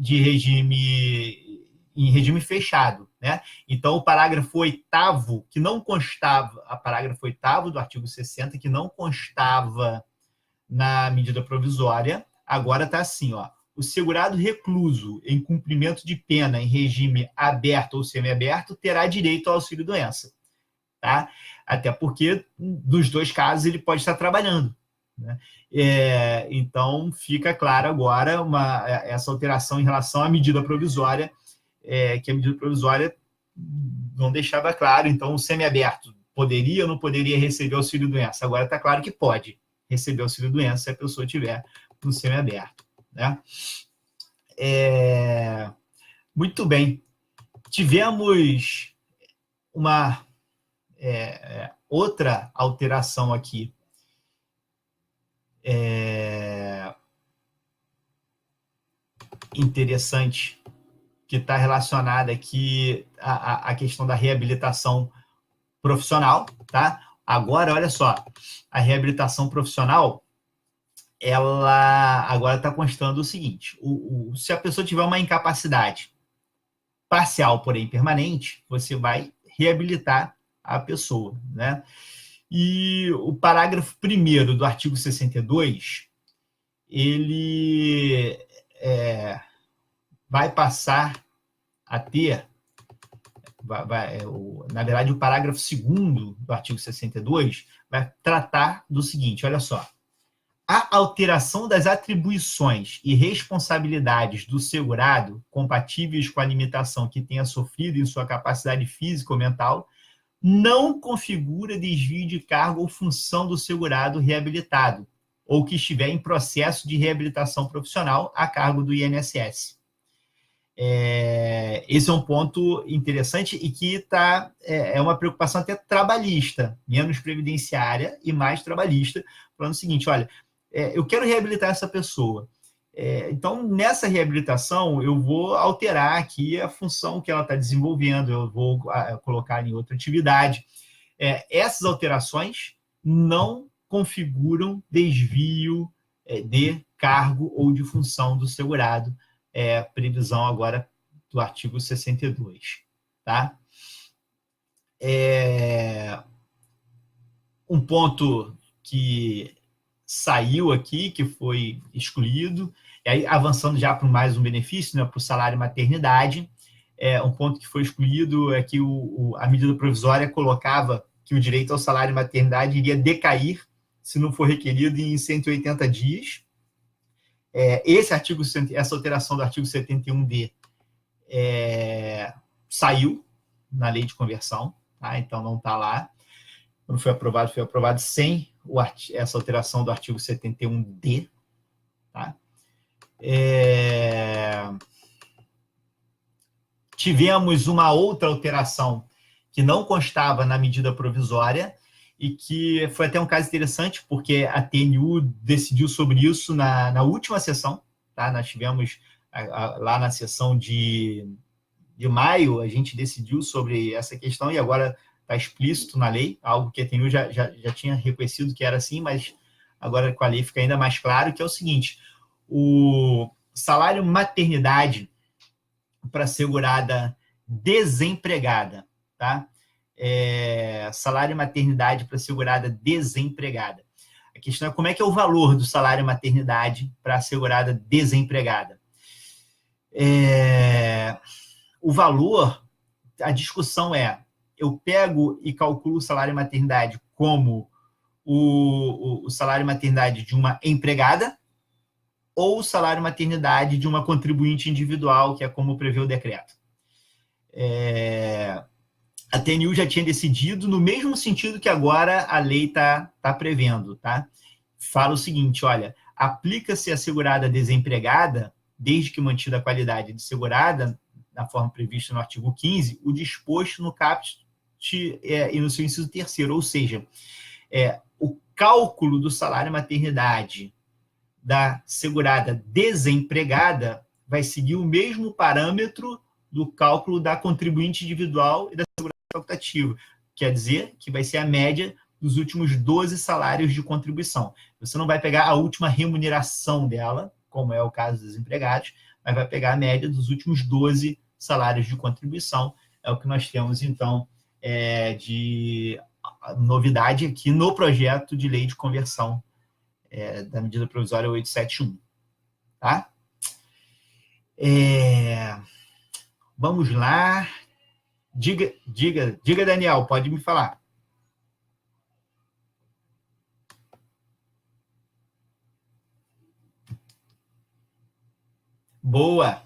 regime fechado, né? Então, o parágrafo 8º, que não constava, a parágrafo 8º do artigo 60, que não constava na medida provisória, agora está assim, ó: o segurado recluso em cumprimento de pena em regime aberto ou semiaberto terá direito ao auxílio-doença, tá? Até porque, nos dois casos, ele pode estar trabalhando, né? Então, fica claro agora essa alteração em relação à medida provisória, que a medida provisória não deixava claro. Então, o semiaberto poderia ou não poderia receber auxílio-doença? Agora está claro que pode receber auxílio-doença se a pessoa tiver no semiaberto, né? Muito bem. Tivemos uma outra alteração aqui. Interessante, que está relacionada aqui à questão da reabilitação profissional, tá? Agora, olha só, a reabilitação profissional, ela agora está constando o seguinte: se a pessoa tiver uma incapacidade parcial, porém permanente, você vai reabilitar a pessoa, né? E o parágrafo 1º do artigo 62, ele vai passar a ter, na verdade, o parágrafo 2º do artigo 62 vai tratar do seguinte, olha só. A alteração das atribuições e responsabilidades do segurado, compatíveis com a limitação que tenha sofrido em sua capacidade física ou mental, não configura desvio de cargo ou função do segurado reabilitado, ou que estiver em processo de reabilitação profissional a cargo do INSS. Esse é um ponto interessante e que é uma preocupação até trabalhista, menos previdenciária e mais trabalhista, falando o seguinte, olha, eu quero reabilitar essa pessoa. Então, nessa reabilitação, eu vou alterar aqui a função que ela está desenvolvendo, eu vou colocar em outra atividade. Essas alterações não configuram desvio de cargo ou de função do segurado, previsão agora do artigo 62. Tá? Um ponto que saiu aqui, que foi excluído, e aí avançando já para mais um benefício, né, para o salário maternidade, um ponto que foi excluído é que a medida provisória colocava que o direito ao salário maternidade iria decair se não for requerido em 180 dias. Essa alteração do artigo 71D saiu na lei de conversão, tá? Então não está lá. Quando foi aprovado sem essa alteração do artigo 71D. Tá? Tivemos uma outra alteração que não constava na medida provisória e que foi até um caso interessante, porque a TNU decidiu sobre isso na última sessão. Tá? Nós tivemos lá na sessão de maio, a gente decidiu sobre essa questão e agora está explícito na lei, algo que a TNU já tinha reconhecido que era assim, mas agora com a lei fica ainda mais claro, que é o seguinte, o salário maternidade para segurada desempregada, tá? Salário maternidade para segurada desempregada. A questão é como é que é o valor do salário maternidade para segurada desempregada. O valor, a discussão eu pego e calculo o salário maternidade como o salário maternidade de uma empregada ou o salário maternidade de uma contribuinte individual, que é como prevê o decreto. A TNU já tinha decidido no mesmo sentido que agora a lei está prevendo. Tá? Fala o seguinte, olha, aplica-se a segurada desempregada, desde que mantida a qualidade de segurada, na forma prevista no artigo 15, o disposto no caput e no seu inciso 3º, ou seja, o cálculo do salário maternidade da segurada desempregada vai seguir o mesmo parâmetro do cálculo da contribuinte individual e da segurada facultativa. Quer dizer que vai ser a média dos últimos 12 salários de contribuição. Você não vai pegar a última remuneração dela, como é o caso dos empregados, mas vai pegar a média dos últimos 12 salários de contribuição. É o que nós temos, então, de novidade aqui no projeto de lei de conversão da medida provisória 871. Tá? Vamos lá. Diga, Daniel, pode me falar. Boa.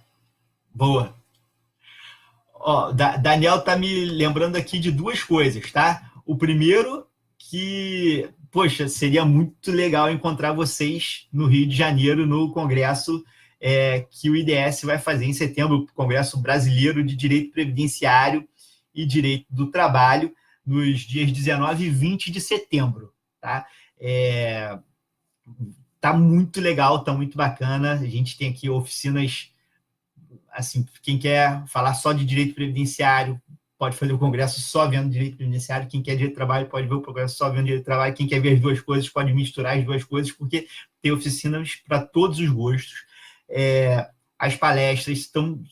Daniel está me lembrando aqui de duas coisas, tá? O primeiro, que, poxa, seria muito legal encontrar vocês no Rio de Janeiro, no congresso que o IDS vai fazer em setembro, o Congresso Brasileiro de Direito Previdenciário e Direito do Trabalho, nos dias 19 e 20 de setembro. Tá? Tá muito legal, tá muito bacana. A gente tem aqui oficinas, assim, quem quer falar só de direito previdenciário pode fazer o congresso só vendo direito previdenciário, quem quer direito de trabalho pode ver o congresso só vendo direito de trabalho, quem quer ver as duas coisas pode misturar as duas coisas, porque tem oficinas para todos os gostos. As palestras estão,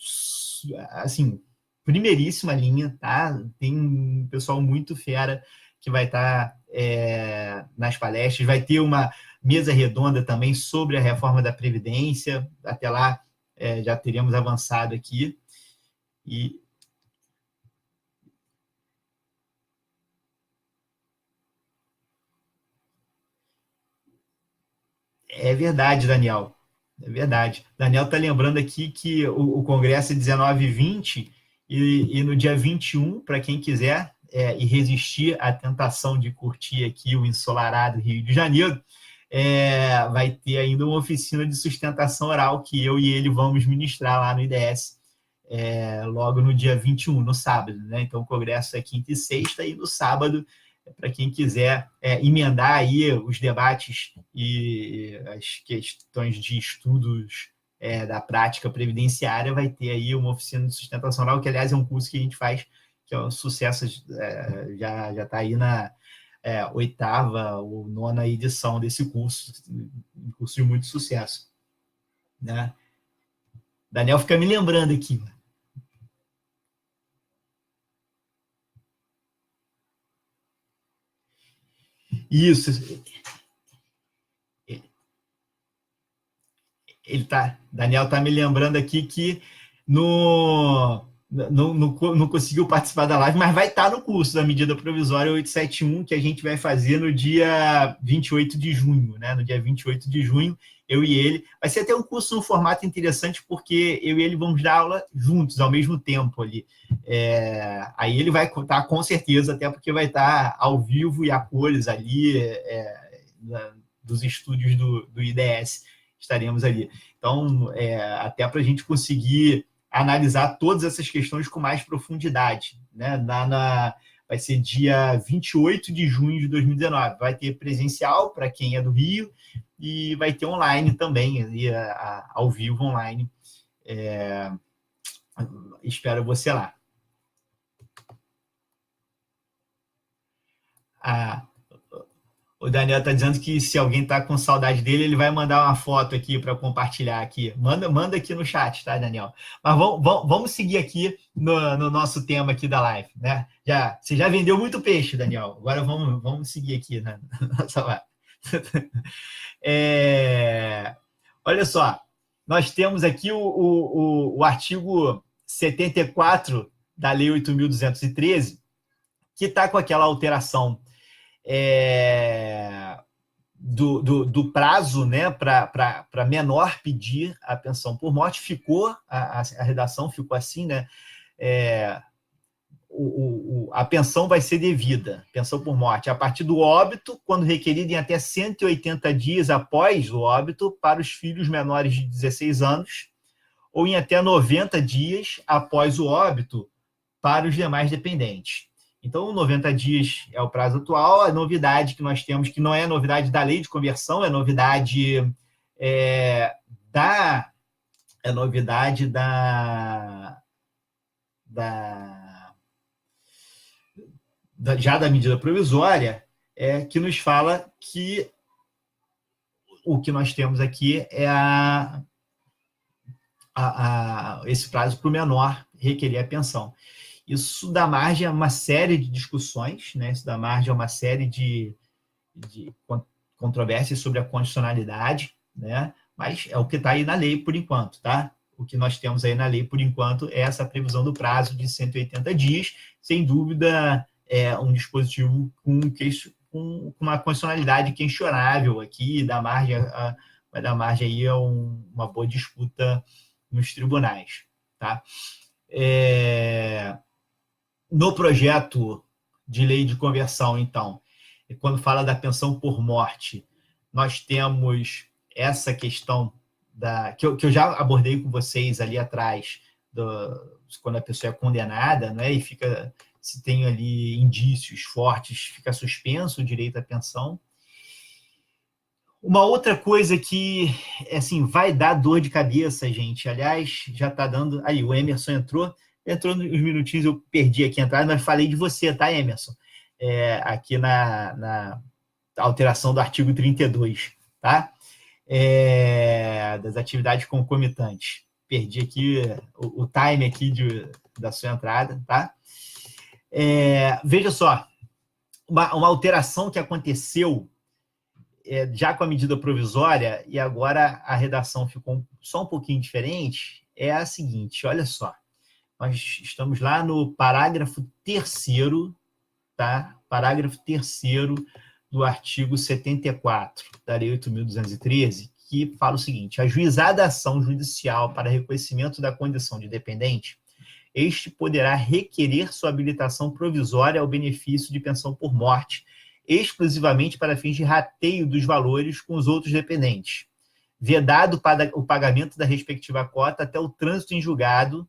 assim, primeiríssima linha, tá? Tem um pessoal muito fera que vai estar nas palestras. Vai ter uma mesa redonda também sobre a reforma da Previdência. Até lá, já teremos avançado aqui. E é verdade, Daniel. É verdade. Daniel está lembrando aqui que o Congresso é 19 e 20 e no dia 21, para quem quiser e resistir à tentação de curtir aqui o ensolarado Rio de Janeiro, vai ter ainda uma oficina de sustentação oral que eu e ele vamos ministrar lá no IDS logo no dia 21, no sábado. Né? Então, o Congresso é quinta e sexta, e no sábado, para quem quiser emendar aí os debates e as questões de estudos da prática previdenciária, vai ter aí uma oficina de sustentação oral, que, aliás, é um curso que a gente faz, que é um sucesso, já está aí na 8ª ou 9ª edição desse curso, um curso de muito sucesso. Né? Daniel fica me lembrando aqui. Isso. Daniel está me lembrando aqui que não conseguiu participar da live, mas vai estar no curso da medida provisória 871, que a gente vai fazer no dia 28 de junho. Né? No dia 28 de junho, eu e ele. Vai ser até um curso num formato interessante, porque eu e ele vamos dar aula juntos, ao mesmo tempo ali. Aí ele vai estar, com certeza, até porque vai estar ao vivo e a cores ali, dos estúdios do IDS. Estaremos ali. Então, até para a gente conseguir analisar todas essas questões com mais profundidade. Né? Vai ser dia 28 de junho de 2019. Vai ter presencial para quem é do Rio e vai ter online também, ali, ao vivo online. Espero você lá. O Daniel está dizendo que se alguém está com saudade dele, ele vai mandar uma foto aqui para compartilhar aqui. Manda aqui no chat, tá, Daniel? Mas vamos seguir aqui no nosso tema aqui da live, né? Você já vendeu muito peixe, Daniel. Agora vamos seguir aqui na nossa live. Olha só, nós temos aqui o artigo 74 da Lei 8.213, que está com aquela alteração do prazo, né, para menor pedir a pensão por morte. Ficou, a redação ficou assim, né? A pensão vai ser devida, pensão por morte, a partir do óbito, quando requerida em até 180 dias após o óbito, para os filhos menores de 16 anos, ou em até 90 dias após o óbito, para os demais dependentes. Então, 90 dias é o prazo atual. A novidade que nós temos, que não é novidade da lei de conversão, é novidade já da medida provisória, que nos fala que o que nós temos aqui é esse prazo para o menor requerer a pensão. Isso dá margem a uma série de discussões, né? Isso dá margem a uma série de controvérsias sobre a condicionalidade, né? Mas é o que está aí na lei por enquanto, tá? O que nós temos aí na lei por enquanto é essa previsão do prazo de 180 dias, sem dúvida um dispositivo com uma condicionalidade questionável aqui, vai dar margem aí a uma boa disputa nos tribunais, tá? No projeto de lei de conversão, então, quando fala da pensão por morte, nós temos essa questão que eu já abordei com vocês ali atrás, quando a pessoa é condenada, né, e se tem ali indícios fortes, fica suspenso o direito à pensão. Uma outra coisa que assim, vai dar dor de cabeça, gente, aliás, já está dando... Aí, o Emerson entrou nos minutinhos, eu perdi aqui a entrada, mas falei de você, tá, Emerson? Aqui na alteração do artigo 32, tá? Das atividades concomitantes. Perdi aqui o time aqui da sua entrada, tá? Veja só, uma alteração que aconteceu já com a medida provisória, e agora a redação ficou só um pouquinho diferente, é a seguinte, olha só. Nós estamos lá no parágrafo 3º, tá? Parágrafo 3º do artigo 74 da Lei 8.213, que fala o seguinte: ajuizada a ação judicial para reconhecimento da condição de dependente, este poderá requerer sua habilitação provisória ao benefício de pensão por morte, exclusivamente para fins de rateio dos valores com os outros dependentes, vedado o pagamento da respectiva cota até o trânsito em julgado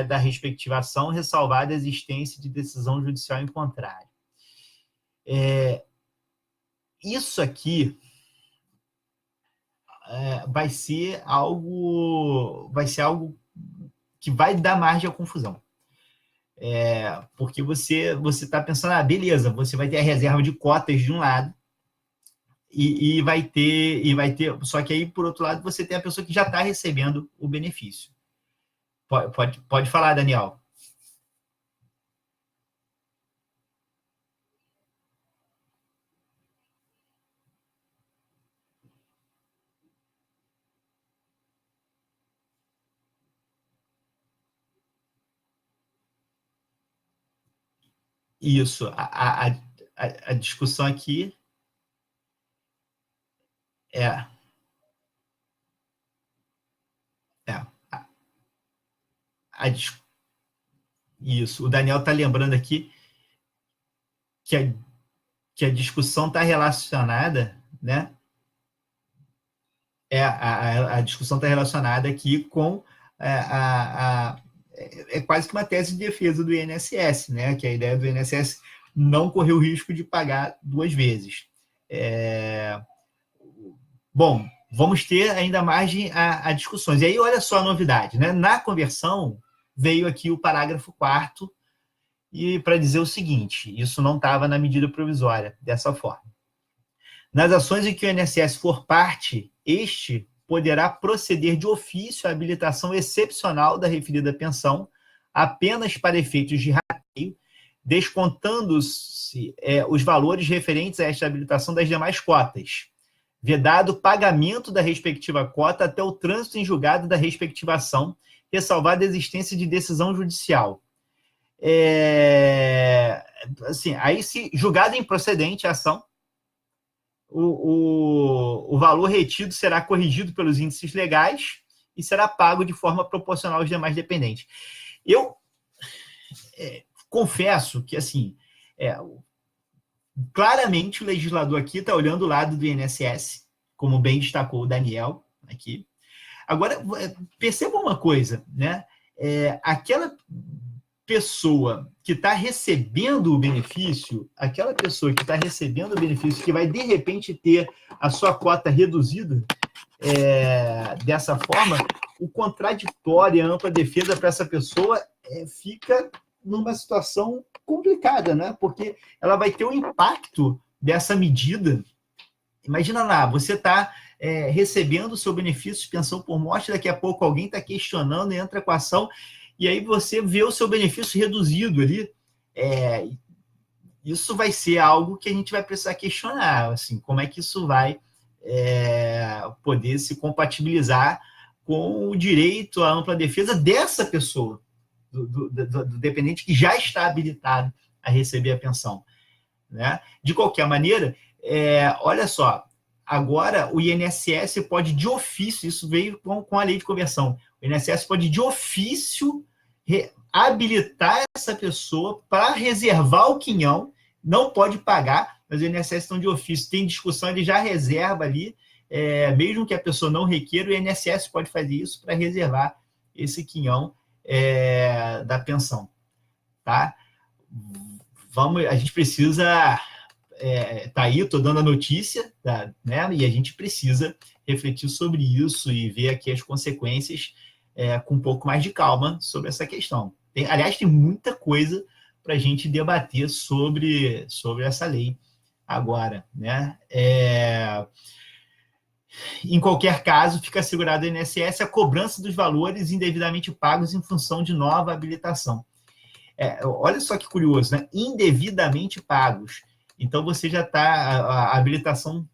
da respectiva ação, ressalvada a existência de decisão judicial em contrário. Isso aqui vai ser algo que vai dar margem à confusão. Porque você está pensando, beleza, você vai ter a reserva de cotas de um lado e vai ter, só que aí, por outro lado, você tem a pessoa que já está recebendo o benefício. Pode falar, Daniel. Isso, a discussão aqui isso, o Daniel está lembrando aqui que a discussão está relacionada, né? A discussão está relacionada aqui com quase que uma tese de defesa do INSS, né? Que a ideia do INSS não correr o risco de pagar duas vezes. Bom, vamos ter ainda margem a discussões. E aí, olha só a novidade, né? Na conversão, veio aqui o parágrafo 4º, e para dizer o seguinte: isso não estava na medida provisória, dessa forma. Nas ações em que o INSS for parte, este poderá proceder de ofício à habilitação excepcional da referida pensão, apenas para efeitos de rateio, descontando-se os valores referentes a esta habilitação das demais cotas, vedado o pagamento da respectiva cota até o trânsito em julgado da respectiva ação, ressalvada a existência de decisão judicial. Assim, aí, se julgado improcedente a ação, o valor retido será corrigido pelos índices legais e será pago de forma proporcional aos demais dependentes. Eu confesso que, assim, claramente o legislador aqui está olhando o lado do INSS, como bem destacou o Daniel aqui. Agora, perceba uma coisa, né? Aquela pessoa que está recebendo o benefício, que vai, de repente, ter a sua cota reduzida dessa forma, o contraditório e a ampla defesa para essa pessoa fica numa situação complicada, né? Porque ela vai ter o impacto dessa medida. Imagina lá, você está recebendo o seu benefício de pensão por morte, daqui a pouco alguém está questionando, entra com a ação, e aí você vê o seu benefício reduzido ali. Isso vai ser algo que a gente vai precisar questionar, assim, como é que isso vai poder se compatibilizar com o direito à ampla defesa dessa pessoa, do dependente que já está habilitado a receber a pensão, né? De qualquer maneira, olha só, agora o INSS pode de ofício, isso veio com a lei de conversão, o INSS pode de ofício habilitar essa pessoa para reservar o quinhão, não pode pagar, mas o INSS estão de ofício, tem discussão, ele já reserva ali, mesmo que a pessoa não requeira, o INSS pode fazer isso para reservar esse quinhão da pensão, tá? A gente precisa, tá aí, estou dando a notícia, né? E a gente precisa refletir sobre isso e ver aqui as consequências com um pouco mais de calma sobre essa questão. Aliás, tem muita coisa para a gente debater sobre essa lei agora, né? Em qualquer caso, fica assegurado ao INSS a cobrança dos valores indevidamente pagos em função de nova habilitação. Olha só que curioso, né? Indevidamente pagos. Então, você já está... A habilitação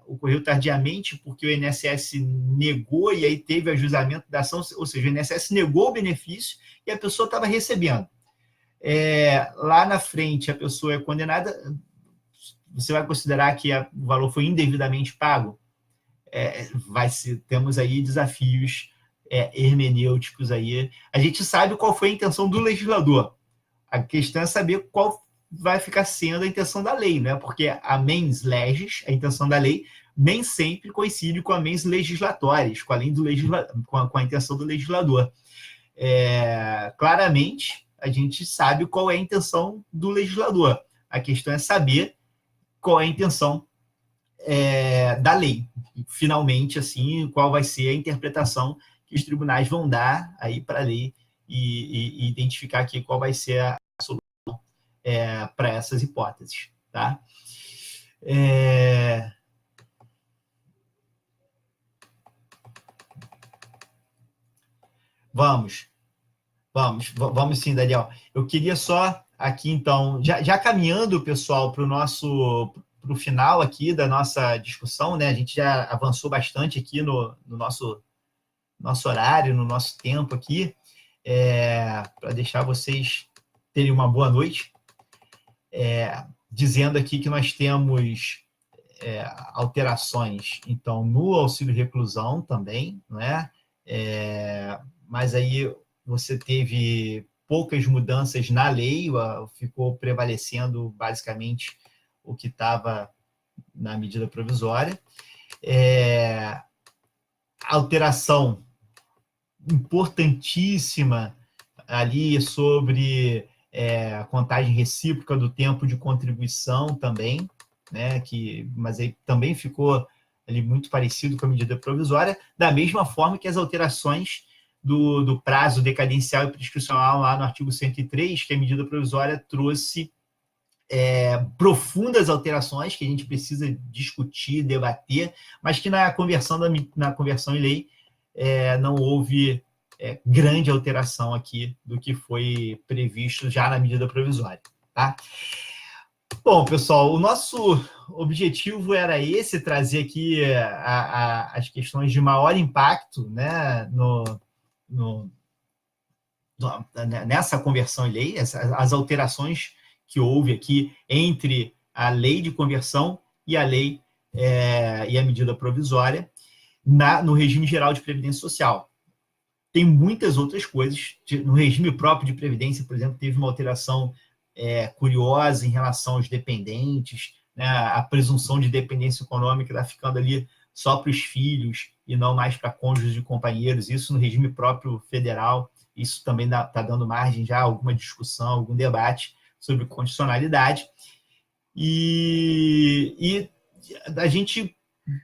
ocorreu tardiamente porque o INSS negou e aí teve ajuizamento da ação, ou seja, o INSS negou o benefício e a pessoa estava recebendo. Lá na frente, a pessoa é condenada, você vai considerar que o valor foi indevidamente pago? Temos aí desafios hermenêuticos aí. A gente sabe qual foi a intenção do legislador. A questão é saber qual vai ficar sendo a intenção da lei, né? Porque a mens legis, a intenção da lei, nem sempre coincide com a mens legislatoris, com a intenção do legislador. Claramente, a gente sabe qual é a intenção do legislador. A questão é saber qual é a intenção da lei. Finalmente, assim, qual vai ser a interpretação que os tribunais vão dar aí para a lei e identificar aqui qual vai ser a solução para essas hipóteses, tá? Vamos sim, Daniel. Eu queria só aqui, então, já caminhando, pessoal, para o final aqui da nossa discussão, né? A gente já avançou bastante aqui no nosso horário, no nosso tempo aqui, para deixar vocês terem uma boa noite. Dizendo aqui que nós temos alterações, então, no auxílio reclusão também, né? Mas aí você teve poucas mudanças na lei, ficou prevalecendo basicamente o que estava na medida provisória. Alteração importantíssima ali sobre a contagem recíproca do tempo de contribuição também, né? Mas aí também ficou ali muito parecido com a medida provisória, da mesma forma que as alterações do prazo decadencial e prescricional lá no artigo 103, que a medida provisória trouxe profundas alterações que a gente precisa discutir, debater, mas que na conversão em lei não houve grande alteração aqui do que foi previsto já na medida provisória, tá? Bom, pessoal, o nosso objetivo era esse, trazer aqui as questões de maior impacto, né, nessa conversão em lei, as alterações que houve aqui entre a lei de conversão e a lei e a medida provisória no regime geral de previdência social. Tem muitas outras coisas. No regime próprio de previdência, por exemplo, teve uma alteração curiosa em relação aos dependentes, né? A presunção de dependência econômica está ficando ali só para os filhos e não mais para cônjuges e companheiros. Isso no regime próprio federal. Isso também está dando margem já a alguma discussão, algum debate sobre condicionalidade. E a gente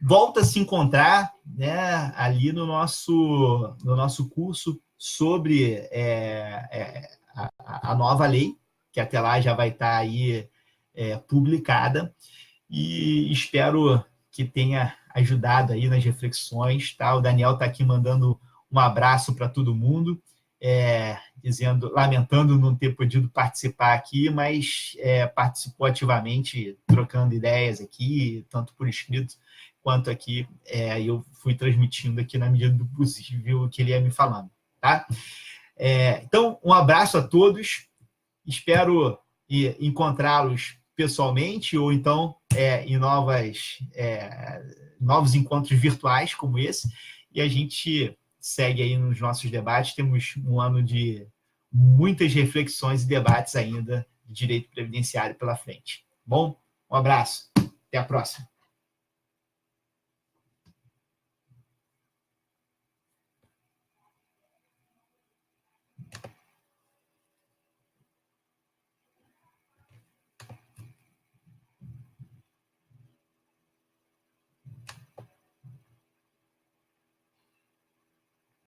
volta a se encontrar, né, ali no nosso curso sobre a nova lei, que até lá já vai estar aí publicada, e espero que tenha ajudado aí nas reflexões, tá? O Daniel está aqui mandando um abraço para todo mundo, lamentando não ter podido participar aqui, mas participou ativamente, trocando ideias aqui, tanto por escrito quanto aqui, eu fui transmitindo aqui na medida do possível o que ele ia me falando, tá? Então, um abraço a todos, espero encontrá-los pessoalmente ou então em novos encontros virtuais como esse, e a gente segue aí nos nossos debates. Temos um ano de muitas reflexões e debates ainda de direito previdenciário pela frente. Bom, um abraço, até a próxima.